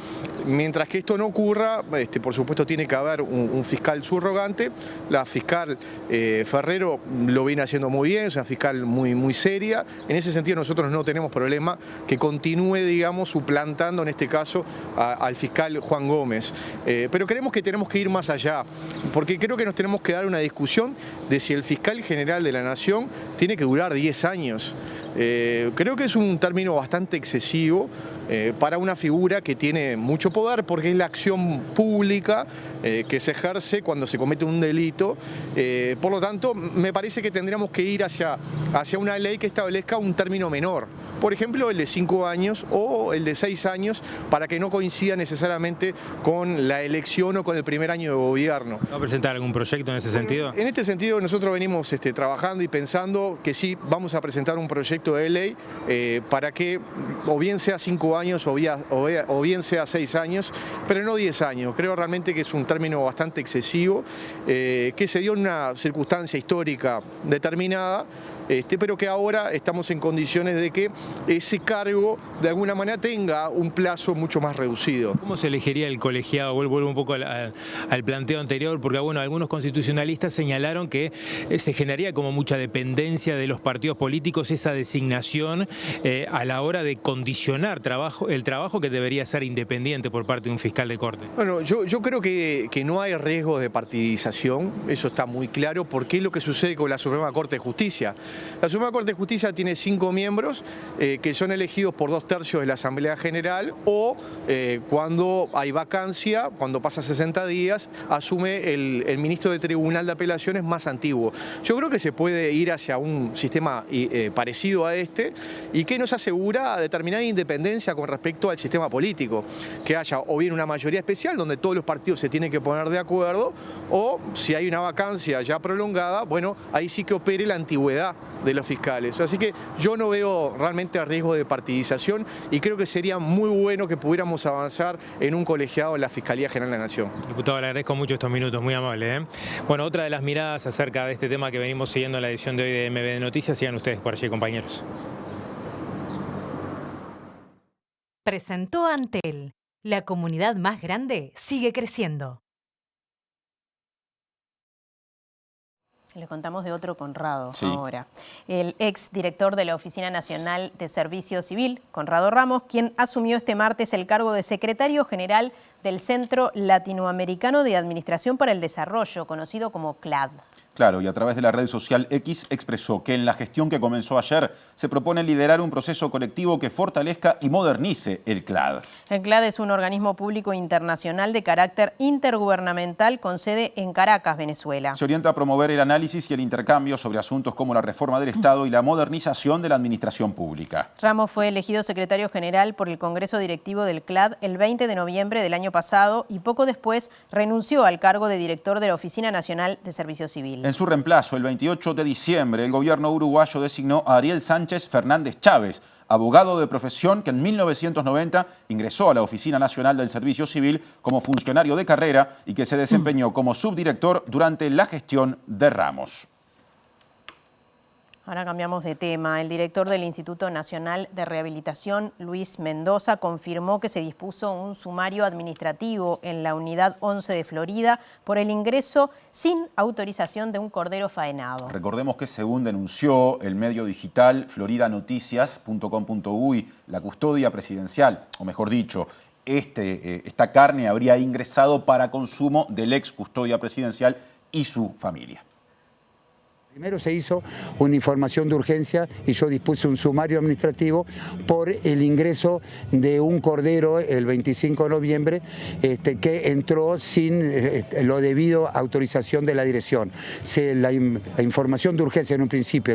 mientras que esto no ocurra, por supuesto tiene que haber un fiscal subrogante. La fiscal Ferrero lo viene haciendo muy bien, es una fiscal muy seria. En ese sentido nosotros no tenemos problema que continúe, suplantando en este caso al fiscal Juan Gómez. Pero creemos que tenemos que ir más allá, porque creo que nos tenemos que dar una discusión de si el fiscal general de la Nación tiene que durar 10 años. Creo que es un término bastante excesivo para una figura que tiene mucho poder, porque es la acción pública que se ejerce cuando se comete un delito. Por lo tanto, me parece que tendríamos que ir hacia una ley que establezca un término menor. Por ejemplo, el de 5 años o el de 6 años, para que no coincida necesariamente con la elección o con el primer año de gobierno. ¿Va a presentar algún proyecto en ese sentido? En este sentido nosotros venimos trabajando y pensando que sí vamos a presentar un proyecto de ley para que o bien sea 5 años o bien sea 6 años, pero no 10 años. Creo realmente que es un término bastante excesivo, que se dio en una circunstancia histórica determinada, pero que ahora estamos en condiciones de que ese cargo de alguna manera tenga un plazo mucho más reducido. ¿Cómo se elegiría el colegiado? Vuelvo un poco al planteo anterior, porque algunos constitucionalistas señalaron que se generaría como mucha dependencia de los partidos políticos esa designación a la hora de condicionar el trabajo que debería ser independiente por parte de un fiscal de corte. Bueno, yo creo que no hay riesgo de partidización, eso está muy claro, porque es lo que sucede con la Suprema Corte de Justicia. La Suprema Corte de Justicia tiene 5 miembros que son elegidos por 2/3 de la Asamblea General o cuando hay vacancia, cuando pasa 60 días, asume el ministro de Tribunal de Apelaciones más antiguo. Yo creo que se puede ir hacia un sistema parecido a este y que nos asegura determinada independencia con respecto al sistema político, que haya o bien una mayoría especial donde todos los partidos se tienen que poner de acuerdo, o si hay una vacancia ya prolongada, bueno, ahí sí que opere la antigüedad de los fiscales. Así que yo no veo realmente riesgo de partidización y creo que sería muy bueno que pudiéramos avanzar en un colegiado en la Fiscalía General de la Nación. Diputado, le agradezco mucho estos minutos, muy amable, ¿eh? Bueno, otra de las miradas acerca de este tema que venimos siguiendo en la edición de hoy de MB Noticias, sigan ustedes por allí, compañeros. Presentó Antel. La comunidad más grande sigue creciendo. Le contamos de otro Conrado sí. ahora. El ex director de la Oficina Nacional de Servicio Civil, Conrado Ramos, quien asumió este martes el cargo de secretario general del Centro Latinoamericano de Administración para el Desarrollo, conocido como CLAD. Claro, y a través de la red social X expresó que en la gestión que comenzó ayer se propone liderar un proceso colectivo que fortalezca y modernice el CLAD. El CLAD es un organismo público internacional de carácter intergubernamental con sede en Caracas, Venezuela. Se orienta a promover el análisis y el intercambio sobre asuntos como la reforma del Estado y la modernización de la administración pública. Ramos fue elegido secretario general por el Congreso Directivo del CLAD el 20 de noviembre del año pasado y poco después renunció al cargo de director de la Oficina Nacional de Servicio Civil. En su reemplazo, el 28 de diciembre, el gobierno uruguayo designó a Ariel Sánchez Fernández Chávez, abogado de profesión que en 1990 ingresó a la Oficina Nacional del Servicio Civil como funcionario de carrera y que se desempeñó como subdirector durante la gestión de Ramos. Ahora cambiamos de tema. El director del Instituto Nacional de Rehabilitación, Luis Mendoza, confirmó que se dispuso un sumario administrativo en la Unidad 11 de Florida por el ingreso sin autorización de un cordero faenado. Recordemos que según denunció el medio digital floриданoticias.com.uy, la custodia presidencial, o mejor dicho, esta carne habría ingresado para consumo del ex custodia presidencial y su familia. Primero se hizo una información de urgencia y yo dispuse un sumario administrativo por el ingreso de un cordero el 25 de noviembre que entró sin lo debido autorización de la dirección. La información de urgencia en un principio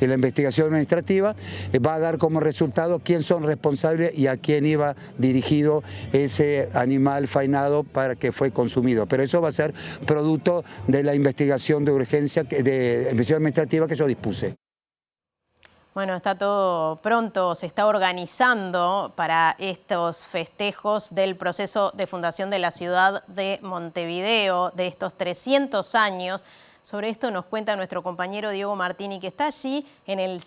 y la investigación administrativa va a dar como resultado quién son responsables y a quién iba dirigido ese animal faenado para que fue consumido. Pero eso va a ser producto de la investigación de urgencia administrativa que yo dispuse. Bueno, está todo pronto, se está organizando para estos festejos del proceso de fundación de la ciudad de Montevideo, de estos 300 años. Sobre esto nos cuenta nuestro compañero Diego Martini, que está allí en el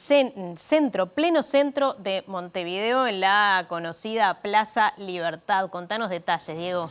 pleno centro de Montevideo, en la conocida Plaza Libertad. Contanos detalles, Diego.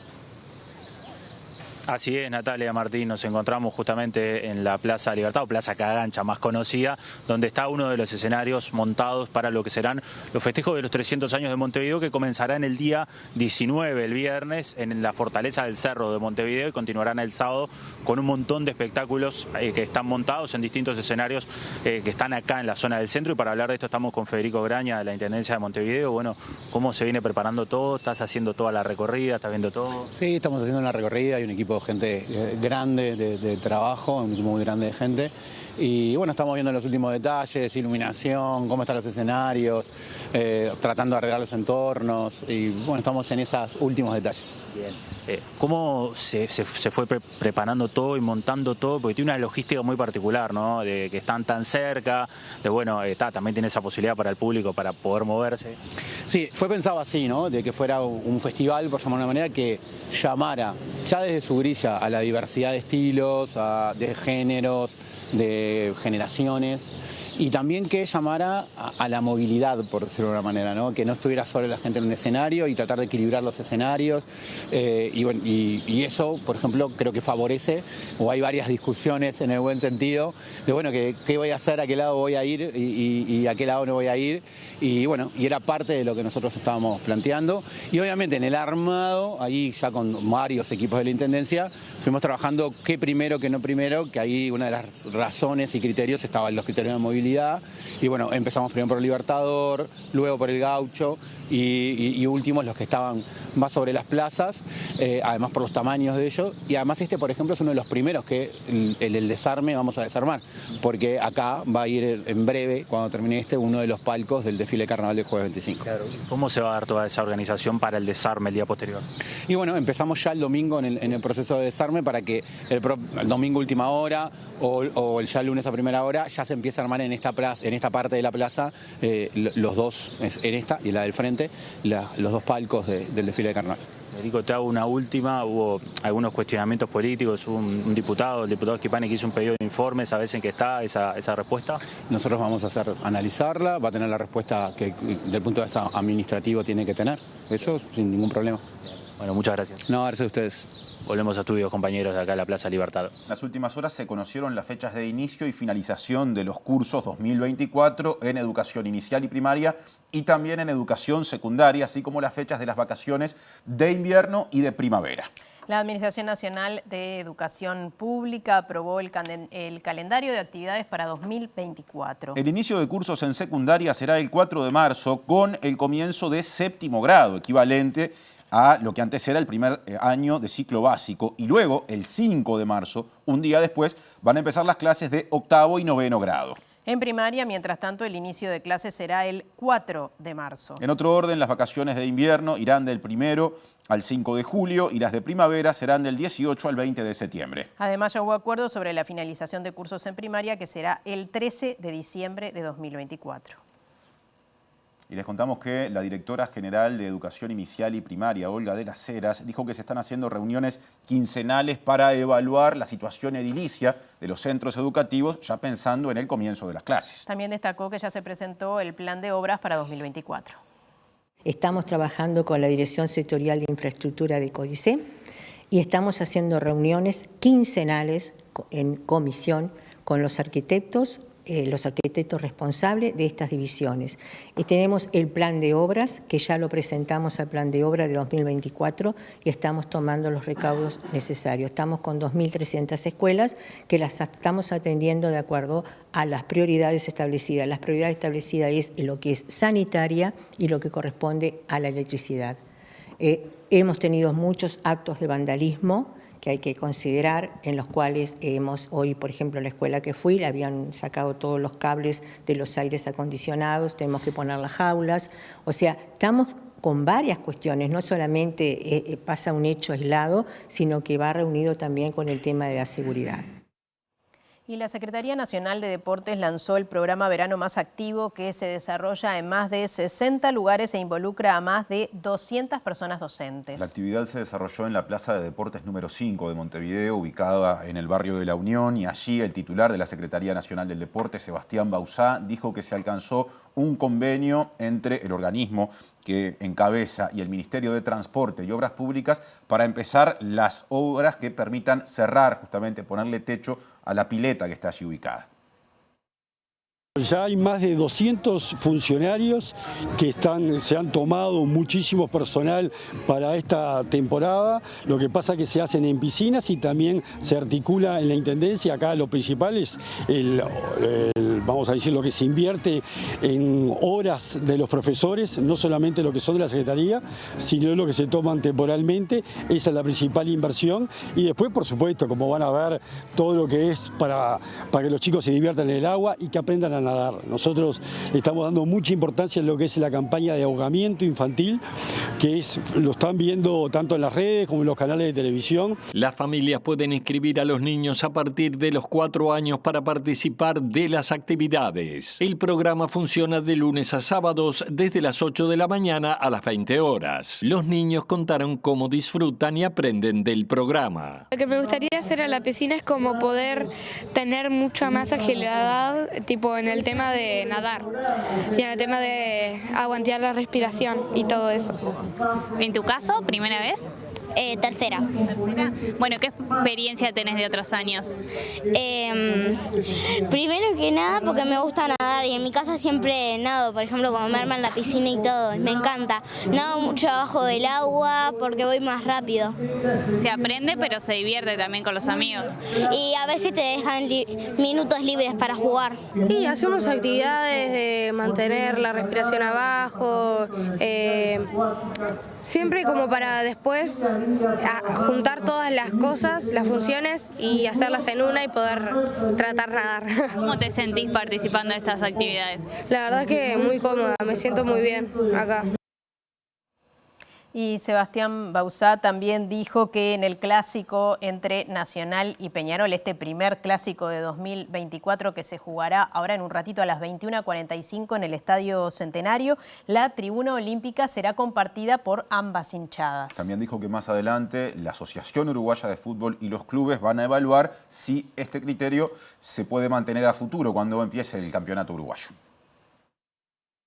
Así es, Natalia Martín, nos encontramos justamente en la Plaza Libertad, o Plaza Cagancha más conocida, donde está uno de los escenarios montados para lo que serán los festejos de los 300 años de Montevideo, que comenzarán el día 19, el viernes, en la Fortaleza del Cerro de Montevideo y continuarán el sábado con un montón de espectáculos que están montados en distintos escenarios que están acá en la zona del centro. Y para hablar de esto estamos con Federico Graña, de la Intendencia de Montevideo. Bueno, ¿cómo se viene preparando todo? ¿Estás haciendo toda la recorrida? ¿Estás viendo todo? Sí, estamos haciendo una recorrida, hay un equipo de gente grande de trabajo, un equipo muy grande de gente. Y bueno, estamos viendo los últimos detalles, iluminación, cómo están los escenarios, tratando de arreglar los entornos y bueno, estamos en esos últimos detalles. Bien. ¿Cómo se fue preparando todo y montando todo? Porque tiene una logística muy particular, ¿no? De que están tan cerca, de bueno, también tiene esa posibilidad para el público para poder moverse. Sí, fue pensado así, ¿no? De que fuera un festival, por llamarlo de una manera, que llamara ya desde su grilla a la diversidad de estilos, de géneros, de generaciones. Y también que llamara a la movilidad, por decirlo de una manera, ¿no? Que no estuviera solo la gente en un escenario y tratar de equilibrar los escenarios. Y eso, por ejemplo, creo que favorece, o hay varias discusiones en el buen sentido, de bueno, qué voy a hacer, a qué lado voy a ir y a qué lado no voy a ir. Y bueno, y era parte de lo que nosotros estábamos planteando. Y obviamente en el armado, ahí ya con varios equipos de la Intendencia, fuimos trabajando qué primero, qué no primero, que ahí una de las razones y criterios estaban los criterios de movilidad, accesibilidad. Y bueno, empezamos primero por el Libertador, luego por el Gaucho y últimos los que estaban más sobre las plazas, además por los tamaños de ellos. Y además este, por ejemplo, es uno de los primeros que el desarme vamos a desarmar, porque acá va a ir en breve, cuando termine uno de los palcos del desfile carnaval del jueves 25. Claro. ¿Cómo se va a dar toda esa organización para el desarme el día posterior? Y bueno, empezamos ya el domingo en el proceso de desarme para que el domingo última hora o ya el lunes a primera hora ya se empiece a armar en esta parte de la plaza los dos, en esta y la del frente, los dos palcos del desfile de carnaval. Federico, te hago una última. Hubo algunos cuestionamientos políticos, hubo el diputado Schipani, que hizo un pedido de informe. ¿Sabés en qué está esa respuesta? Nosotros vamos a analizarla, va a tener la respuesta que del punto de vista administrativo tiene que tener, eso sin ningún problema. Bueno, muchas gracias. No, gracias a ustedes. Volvemos a estudios, compañeros, de acá a la Plaza Libertad. En las últimas horas se conocieron las fechas de inicio y finalización de los cursos 2024 en educación inicial y primaria y también en educación secundaria, así como las fechas de las vacaciones de invierno y de primavera. La Administración Nacional de Educación Pública aprobó el calendario de actividades para 2024. El inicio de cursos en secundaria será el 4 de marzo con el comienzo de séptimo grado, equivalente a lo que antes era el primer año de ciclo básico. Y luego, el 5 de marzo, un día después, van a empezar las clases de octavo y noveno grado. En primaria, mientras tanto, el inicio de clases será el 4 de marzo. En otro orden, las vacaciones de invierno irán del 1 al 5 de julio y las de primavera serán del 18 al 20 de septiembre. Además, ya hubo acuerdo sobre la finalización de cursos en primaria, que será el 13 de diciembre de 2024. Y les contamos que la directora general de Educación Inicial y Primaria, Olga de las Heras, dijo que se están haciendo reuniones quincenales para evaluar la situación edilicia de los centros educativos, ya pensando en el comienzo de las clases. También destacó que ya se presentó el plan de obras para 2024. Estamos trabajando con la Dirección Sectorial de Infraestructura de CODICEM y estamos haciendo reuniones quincenales en comisión con los arquitectos responsables de estas divisiones. Y tenemos el plan de obras, que ya lo presentamos al plan de obra de 2024 y estamos tomando los recaudos necesarios. Estamos con 2.300 escuelas que las estamos atendiendo de acuerdo a las prioridades establecidas. Las prioridades establecidas es lo que es sanitaria y lo que corresponde a la electricidad. Hemos tenido muchos actos de vandalismo que hay que considerar, en los cuales hoy, por ejemplo, en la escuela que fui, le habían sacado todos los cables de los aires acondicionados, tenemos que poner las jaulas, o sea, estamos con varias cuestiones, no solamente pasa un hecho aislado, sino que va reunido también con el tema de la seguridad. Y la Secretaría Nacional de Deportes lanzó el programa Verano Más Activo, que se desarrolla en más de 60 lugares e involucra a más de 200 personas docentes. La actividad se desarrolló en la Plaza de Deportes número 5 de Montevideo, ubicada en el barrio de La Unión, y allí el titular de la Secretaría Nacional del Deporte, Sebastián Bauzá, dijo que se alcanzó un convenio entre el organismo que encabeza y el Ministerio de Transporte y Obras Públicas para empezar las obras que permitan cerrar, justamente ponerle techo a la pileta que está allí ubicada. Ya hay más de 200 funcionarios que se han tomado muchísimo personal para esta temporada. Lo que pasa es que se hacen en piscinas y también se articula en la Intendencia. Acá lo principal es vamos a decir, lo que se invierte en horas de los profesores, no solamente lo que son de la Secretaría, sino lo que se toman temporalmente. Esa es la principal inversión. Y después, por supuesto, como van a ver, todo lo que es para que los chicos se diviertan en el agua y que aprendan a nadar. Nosotros le estamos dando mucha importancia en lo que es la campaña de ahogamiento infantil, que lo están viendo tanto en las redes como en los canales de televisión. Las familias pueden inscribir a los niños a partir de los 4 años para participar de las actividades. El programa funciona de lunes a sábados desde las 8 de la mañana a las 20 horas. Los niños contaron cómo disfrutan y aprenden del programa. Lo que me gustaría hacer a la piscina es como poder tener mucha más agilidad, tipo en el tema de nadar y en el tema de aguantar la respiración y todo eso. ¿En tu caso, primera vez? Tercera. Bueno, ¿qué experiencia tenés de otros años? Primero que nada porque me gusta nadar y en mi casa siempre nado, por ejemplo cuando me arman la piscina y todo, me encanta. Nado mucho abajo del agua porque voy más rápido. Se aprende pero se divierte también con los amigos. Y a veces te dejan minutos libres para jugar. Y hacemos actividades de mantener la respiración abajo, siempre como para después juntar todas las cosas, las funciones y hacerlas en una y poder tratar de nadar. ¿Cómo te sentís participando de estas actividades? La verdad que muy cómoda, me siento muy bien acá. Y Sebastián Bauzá también dijo que en el clásico entre Nacional y Peñarol, este primer clásico de 2024 que se jugará ahora en un ratito a las 21:45 en el Estadio Centenario, la tribuna olímpica será compartida por ambas hinchadas. También dijo que más adelante la Asociación Uruguaya de Fútbol y los clubes van a evaluar si este criterio se puede mantener a futuro cuando empiece el campeonato uruguayo.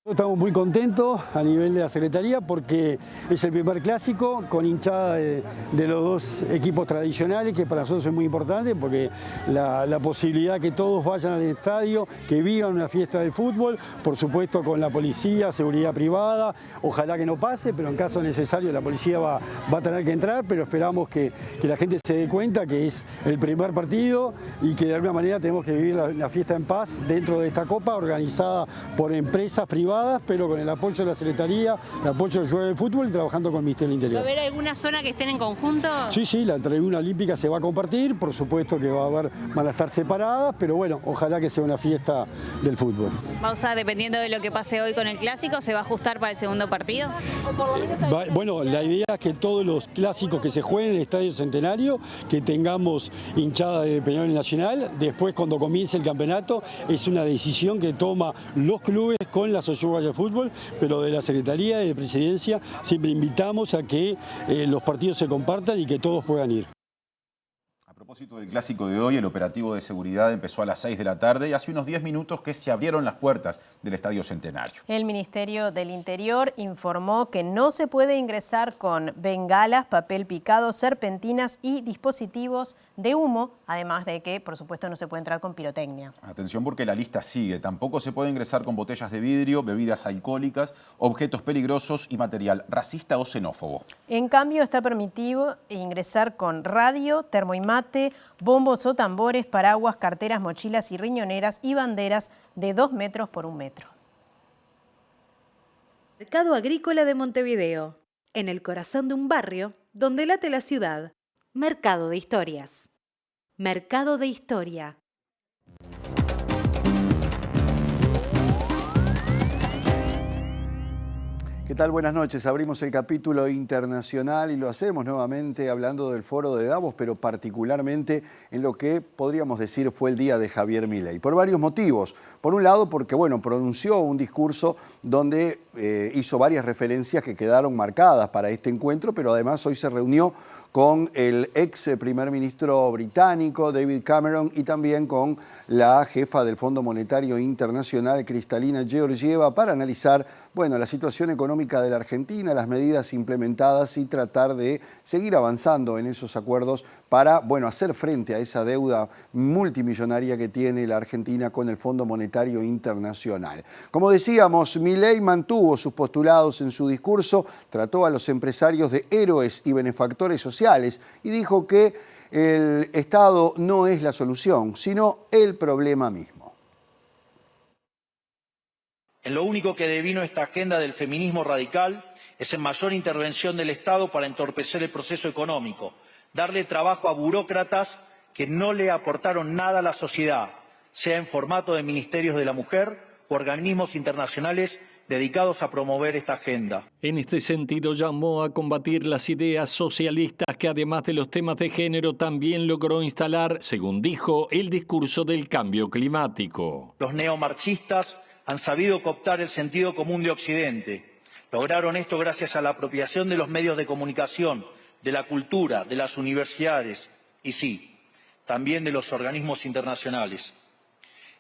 Estamos muy contentos a nivel de la Secretaría porque es el primer clásico con hinchada de los dos equipos tradicionales, que para nosotros es muy importante porque la posibilidad que todos vayan al estadio, que vivan una fiesta de fútbol, por supuesto con la policía, seguridad privada, ojalá que no pase, pero en caso necesario la policía va a tener que entrar, pero esperamos que la gente se dé cuenta que es el primer partido y que de alguna manera tenemos que vivir la fiesta en paz dentro de esta copa organizada por empresas privadas, pero con el apoyo de la Secretaría, el apoyo del juego de fútbol y trabajando con el Ministerio del Interior. ¿Va a haber alguna zona que estén en conjunto? Sí, la tribuna olímpica se va a compartir, por supuesto que van a estar separadas, pero bueno, ojalá que sea una fiesta del fútbol. Bauzá, dependiendo de lo que pase hoy con el clásico, ¿se va a ajustar para el segundo partido? Bueno, la idea es que todos los clásicos que se jueguen en el Estadio Centenario, que tengamos hinchada de Peñarol Nacional, después cuando comience el campeonato, es una decisión que toma los clubes con la Asociación Uruguaya de Fútbol, pero de la Secretaría y de Presidencia siempre invitamos a que los partidos se compartan y que todos puedan ir. A propósito del clásico de hoy, el operativo de seguridad empezó a las 6 de la tarde y hace unos 10 minutos que se abrieron las puertas del Estadio Centenario. El Ministerio del Interior informó que no se puede ingresar con bengalas, papel picado, serpentinas y dispositivos de humo, además de que, por supuesto, no se puede entrar con pirotecnia. Atención porque la lista sigue. Tampoco se puede ingresar con botellas de vidrio, bebidas alcohólicas, objetos peligrosos y material racista o xenófobo. En cambio, está permitido ingresar con radio, termoimate, bombos o tambores, paraguas, carteras, mochilas y riñoneras y banderas de 2 metros por 1 metro. Mercado Agrícola de Montevideo, en el corazón de un barrio donde late la ciudad. Mercado de Historias. Mercado de Historia. ¿Qué tal? Buenas noches. Abrimos el capítulo internacional y lo hacemos nuevamente hablando del Foro de Davos, pero particularmente en lo que podríamos decir fue el día de Javier Milei. Por varios motivos. Por un lado, porque pronunció un discurso donde hizo varias referencias que quedaron marcadas para este encuentro, pero además hoy se reunió con el ex primer ministro británico David Cameron y también con la jefa del Fondo Monetario Internacional, Kristalina Georgieva, para analizar la situación económica de la Argentina, las medidas implementadas y tratar de seguir avanzando en esos acuerdos para hacer frente a esa deuda multimillonaria que tiene la Argentina con el Fondo Monetario Internacional. Como decíamos, Milei mantuvo sus postulados en su discurso, trató a los empresarios de héroes y benefactores sociales y dijo que el Estado no es la solución, sino el problema mismo. En lo único que devino esta agenda del feminismo radical es en mayor intervención del Estado para entorpecer el proceso económico, darle trabajo a burócratas que no le aportaron nada a la sociedad, sea en formato de ministerios de la mujer o organismos internacionales dedicados a promover esta agenda. En este sentido, llamó a combatir las ideas socialistas que, además de los temas de género, también logró instalar, según dijo, el discurso del cambio climático. Los neomarxistas han sabido cooptar el sentido común de Occidente. Lograron esto gracias a la apropiación de los medios de comunicación, de la cultura, de las universidades y sí, también de los organismos internacionales.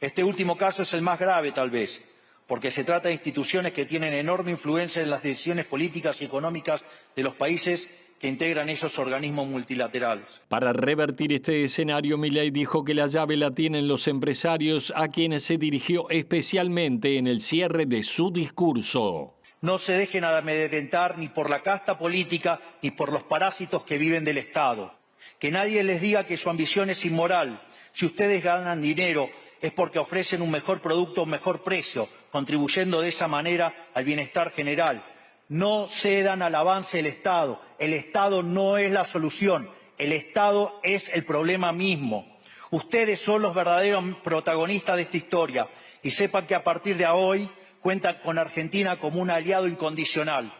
Este último caso es el más grave, tal vez, porque se trata de instituciones que tienen enorme influencia en las decisiones políticas y económicas de los países que que integran esos organismos multilaterales. Para revertir este escenario, Milei dijo que la llave la tienen los empresarios, a quienes se dirigió especialmente en el cierre de su discurso. No se dejen amedrentar ni por la casta política ni por los parásitos que viven del Estado. Que nadie les diga que su ambición es inmoral. Si ustedes ganan dinero es porque ofrecen un mejor producto a un mejor precio, contribuyendo de esa manera al bienestar general. No cedan al avance del Estado. El Estado no es la solución. El Estado es el problema mismo. Ustedes son los verdaderos protagonistas de esta historia y sepan que a partir de hoy cuentan con Argentina como un aliado incondicional.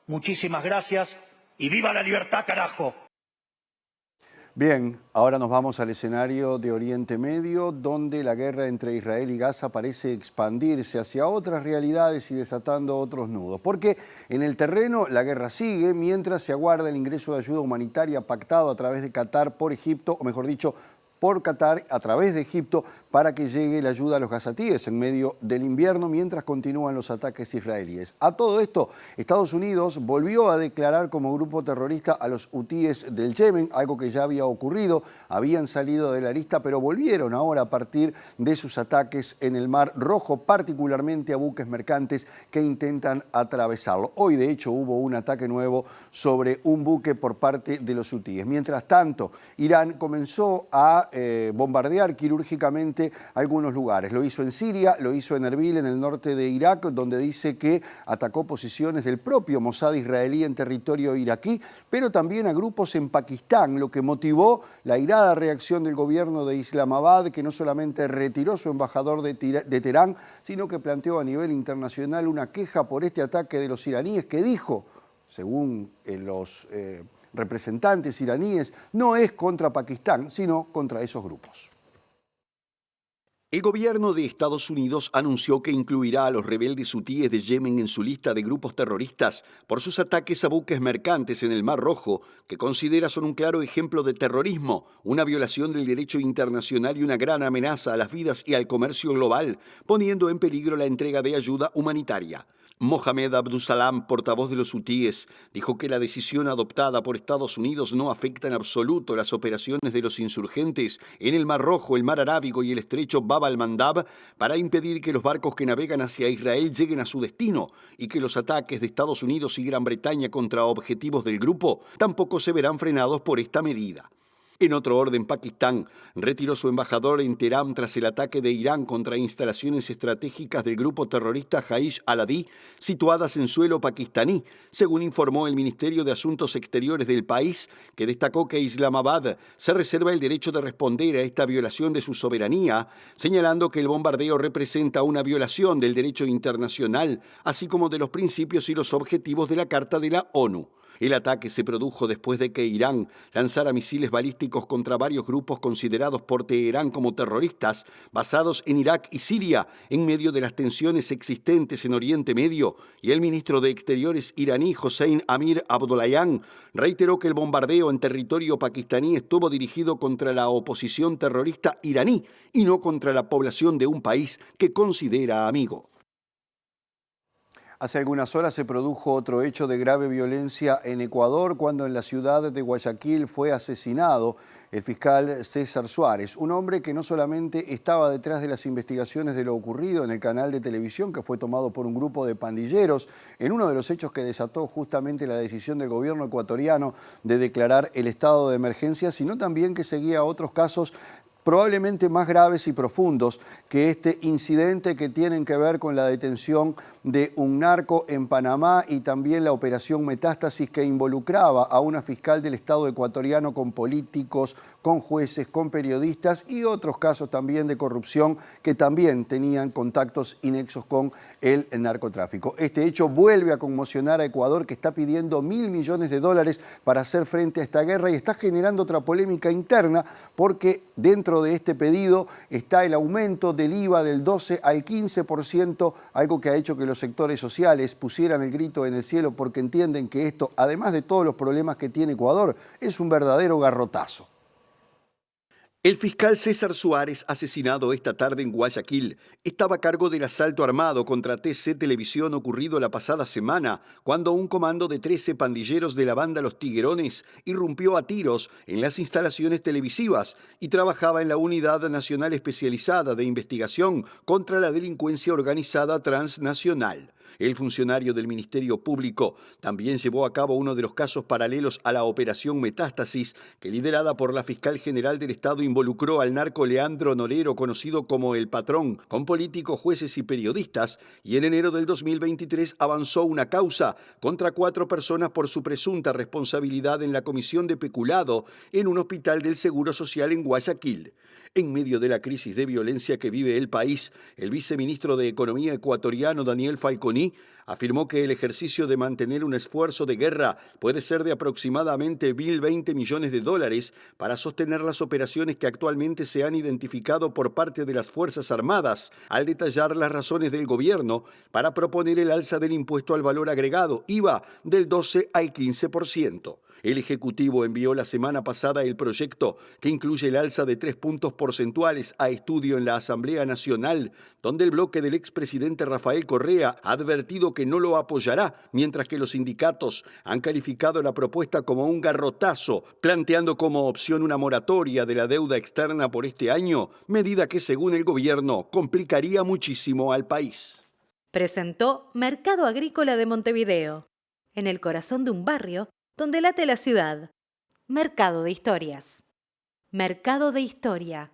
Muchísimas gracias y ¡viva la libertad, carajo! Bien, ahora nos vamos al escenario de Oriente Medio, donde la guerra entre Israel y Gaza parece expandirse hacia otras realidades y desatando otros nudos. Porque en el terreno la guerra sigue mientras se aguarda el ingreso de ayuda humanitaria pactado a través de Qatar por Egipto, o mejor dicho, por Qatar a través de Egipto para que llegue la ayuda a los gazatíes en medio del invierno mientras continúan los ataques israelíes. A todo esto, Estados Unidos volvió a declarar como grupo terrorista a los hutíes del Yemen, algo que ya había ocurrido, habían salido de la lista, pero volvieron ahora a partir de sus ataques en el Mar Rojo, particularmente a buques mercantes que intentan atravesarlo. Hoy, de hecho, hubo un ataque nuevo sobre un buque por parte de los hutíes. Mientras tanto, Irán comenzó a bombardear quirúrgicamente algunos lugares. Lo hizo en Siria, lo hizo en Erbil, en el norte de Irak, donde dice que atacó posiciones del propio Mossad israelí en territorio iraquí, pero también a grupos en Pakistán, lo que motivó la airada reacción del gobierno de Islamabad, que no solamente retiró su embajador de Teherán, sino que planteó a nivel internacional una queja por este ataque de los iraníes que dijo, según los representantes iraníes, no es contra Pakistán, sino contra esos grupos. El gobierno de Estados Unidos anunció que incluirá a los rebeldes hutíes de Yemen en su lista de grupos terroristas por sus ataques a buques mercantes en el Mar Rojo, que considera son un claro ejemplo de terrorismo, una violación del derecho internacional y una gran amenaza a las vidas y al comercio global, poniendo en peligro la entrega de ayuda humanitaria. Mohamed Abdusalam, portavoz de los hutíes, dijo que la decisión adoptada por Estados Unidos no afecta en absoluto las operaciones de los insurgentes en el Mar Rojo, el Mar Arábigo y el estrecho Bab al-Mandab para impedir que los barcos que navegan hacia Israel lleguen a su destino y que los ataques de Estados Unidos y Gran Bretaña contra objetivos del grupo tampoco se verán frenados por esta medida. En otro orden, Pakistán retiró su embajador en Teherán tras el ataque de Irán contra instalaciones estratégicas del grupo terrorista Jaish al-Adil situadas en suelo pakistaní, según informó el Ministerio de Asuntos Exteriores del país, que destacó que Islamabad se reserva el derecho de responder a esta violación de su soberanía, señalando que el bombardeo representa una violación del derecho internacional, así como de los principios y los objetivos de la Carta de la ONU. El ataque se produjo después de que Irán lanzara misiles balísticos contra varios grupos considerados por Teherán como terroristas, basados en Irak y Siria, en medio de las tensiones existentes en Oriente Medio, y el ministro de Exteriores iraní, Hossein Amir Abdollahian, reiteró que el bombardeo en territorio pakistaní estuvo dirigido contra la oposición terrorista iraní y no contra la población de un país que considera amigo. Hace algunas horas se produjo otro hecho de grave violencia en Ecuador cuando en la ciudad de Guayaquil fue asesinado el fiscal César Suárez, un hombre que no solamente estaba detrás de las investigaciones de lo ocurrido en el canal de televisión que fue tomado por un grupo de pandilleros en uno de los hechos que desató justamente la decisión del gobierno ecuatoriano de declarar el estado de emergencia, sino también que seguía otros casos probablemente más graves y profundos que este incidente que tienen que ver con la detención de un narco en Panamá y también la operación Metástasis que involucraba a una fiscal del Estado ecuatoriano con políticos, con jueces, con periodistas y otros casos también de corrupción que también tenían contactos y nexos con el narcotráfico. Este hecho vuelve a conmocionar a Ecuador, que está pidiendo $1.000 millones para hacer frente a esta guerra y está generando otra polémica interna porque dentro de este pedido está el aumento del IVA del 12 al 15%, algo que ha hecho que los sectores sociales pusieran el grito en el cielo porque entienden que esto, además de todos los problemas que tiene Ecuador, es un verdadero garrotazo. El fiscal César Suárez, asesinado esta tarde en Guayaquil, estaba a cargo del asalto armado contra TC Televisión ocurrido la pasada semana, cuando un comando de 13 pandilleros de la banda Los Tiguerones irrumpió a tiros en las instalaciones televisivas y trabajaba en la Unidad Nacional Especializada de Investigación contra la Delincuencia Organizada Transnacional. El funcionario del Ministerio Público también llevó a cabo uno de los casos paralelos a la Operación Metástasis, que liderada por la Fiscal General del Estado involucró al narco Leandro Norero, conocido como El Patrón, con políticos, jueces y periodistas, y en enero del 2023 avanzó una causa contra 4 personas por su presunta responsabilidad en la comisión de peculado en un hospital del Seguro Social en Guayaquil. En medio de la crisis de violencia que vive el país, el viceministro de Economía ecuatoriano Daniel Falconi afirmó que el ejercicio de mantener un esfuerzo de guerra puede ser de aproximadamente 1.020 millones de dólares para sostener las operaciones que actualmente se han identificado por parte de las Fuerzas Armadas, al detallar las razones del gobierno para proponer el alza del impuesto al valor agregado, IVA, del 12 al 15%. El Ejecutivo envió la semana pasada el proyecto que incluye el alza de 3 puntos porcentuales a estudio en la Asamblea Nacional, donde el bloque del expresidente Rafael Correa ha advertido que no lo apoyará, mientras que los sindicatos han calificado la propuesta como un garrotazo, planteando como opción una moratoria de la deuda externa por este año, medida que según el gobierno complicaría muchísimo al país. Presentó Mercado Agrícola de Montevideo, en el corazón de un barrio donde late la ciudad. Mercado de Historias. Mercado de Historia.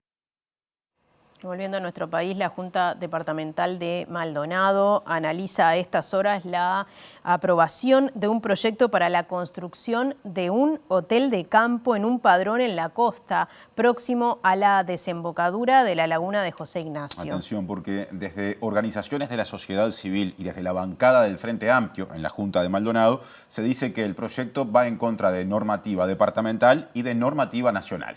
Volviendo a nuestro país, la Junta Departamental de Maldonado analiza a estas horas la aprobación de un proyecto para la construcción de un hotel de campo en un padrón en la costa, próximo a la desembocadura de la laguna de José Ignacio. Atención, porque desde organizaciones de la sociedad civil y desde la bancada del Frente Amplio en la Junta de Maldonado, se dice que el proyecto va en contra de normativa departamental y de normativa nacional.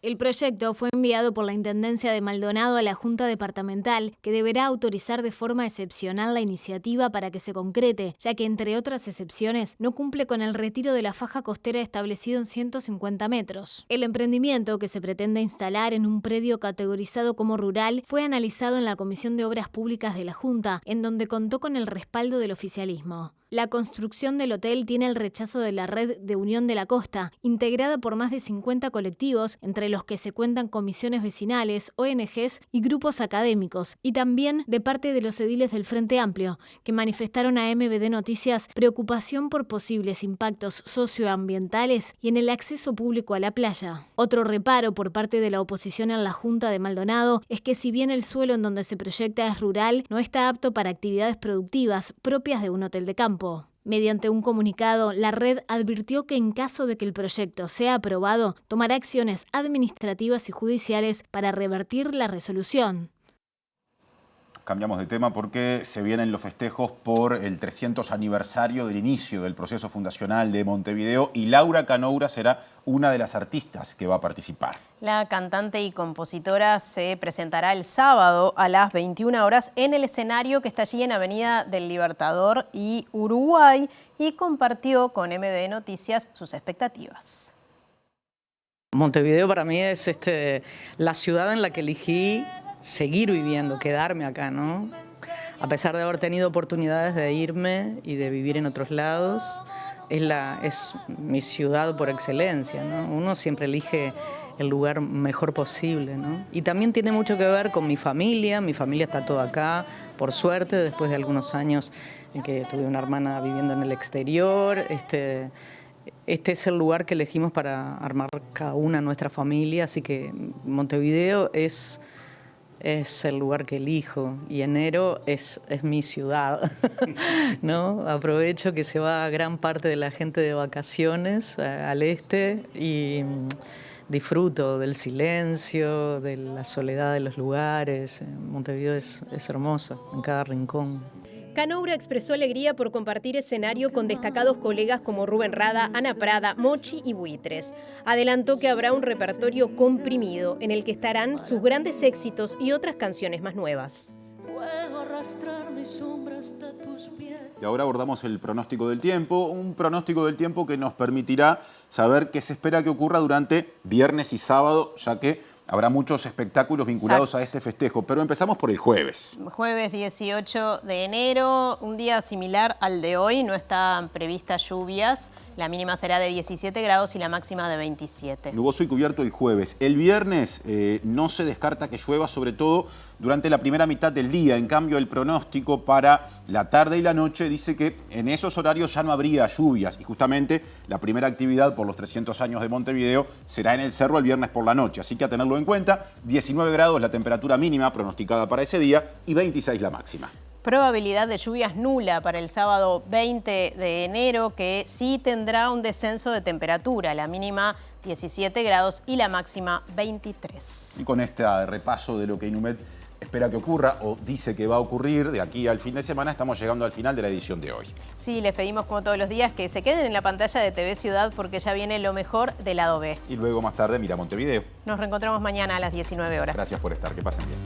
El proyecto fue enviado por la Intendencia de Maldonado a la Junta Departamental, que deberá autorizar de forma excepcional la iniciativa para que se concrete, ya que, entre otras excepciones, no cumple con el retiro de la faja costera establecido en 150 metros. El emprendimiento, que se pretende instalar en un predio categorizado como rural, fue analizado en la Comisión de Obras Públicas de la Junta, en donde contó con el respaldo del oficialismo. La construcción del hotel tiene el rechazo de la Red de Unión de la Costa, integrada por más de 50 colectivos, entre los que se cuentan comisiones vecinales, ONGs y grupos académicos, y también de parte de los ediles del Frente Amplio, que manifestaron a MBD Noticias preocupación por posibles impactos socioambientales y en el acceso público a la playa. Otro reparo por parte de la oposición en la Junta de Maldonado es que, si bien el suelo en donde se proyecta es rural, no está apto para actividades productivas propias de un hotel de campo. Mediante un comunicado, la red advirtió que en caso de que el proyecto sea aprobado, tomará acciones administrativas y judiciales para revertir la resolución. Cambiamos de tema porque se vienen los festejos por el 300 aniversario del inicio del proceso fundacional de Montevideo y Laura Canoura será una de las artistas que va a participar. La cantante y compositora se presentará el sábado a las 21 horas en el escenario que está allí en Avenida del Libertador y Uruguay y compartió con MBD Noticias sus expectativas. Montevideo para mí es la ciudad en la que elegí seguir viviendo, quedarme acá, ¿no? A pesar de haber tenido oportunidades de irme y de vivir en otros lados, es mi ciudad por excelencia, ¿no? Uno siempre elige el lugar mejor posible, ¿no? Y también tiene mucho que ver con mi familia está toda acá, por suerte, después de algunos años en que tuve una hermana viviendo en el exterior. Este es el lugar que elegimos para armar cada una nuestra familia, así que Montevideo es el lugar que elijo y enero es mi ciudad, ¿no? Aprovecho que se va gran parte de la gente de vacaciones al este y disfruto del silencio, de la soledad de los lugares. Montevideo es hermosa en cada rincón. Canoura expresó alegría por compartir escenario con destacados colegas como Rubén Rada, Ana Prada, Mochi y Buitres. Adelantó que habrá un repertorio comprimido en el que estarán sus grandes éxitos y otras canciones más nuevas. puedo arrastrar mi sombra hasta tus pies. Y ahora abordamos el pronóstico del tiempo, un pronóstico del tiempo que nos permitirá saber qué se espera que ocurra durante viernes y sábado, ya que habrá muchos espectáculos vinculados a este festejo. Pero empezamos por el jueves. Jueves 18 de enero, un día similar al de hoy, no están previstas lluvias. La mínima será de 17 grados y la máxima de 27. Nuboso y cubierto el jueves. El viernes no se descarta que llueva, sobre todo durante la primera mitad del día. En cambio, el pronóstico para la tarde y la noche dice que en esos horarios ya no habría lluvias. Y justamente la primera actividad por los 300 años de Montevideo será en el Cerro el viernes por la noche. Así que a tenerlo en cuenta. 19 grados la temperatura mínima pronosticada para ese día y 26 la máxima. Probabilidad de lluvias nula para el sábado 20 de enero, que sí tendrá un descenso de temperatura, la mínima 17 grados y la máxima 23. Y con este repaso de lo que Inumet espera que ocurra o dice que va a ocurrir de aquí al fin de semana, estamos llegando al final de la edición de hoy. Sí, les pedimos como todos los días que se queden en la pantalla de TV Ciudad porque ya viene lo mejor del lado B. Y luego más tarde Mira Montevideo. Nos reencontramos mañana a las 19 horas. Gracias por estar, que pasen bien.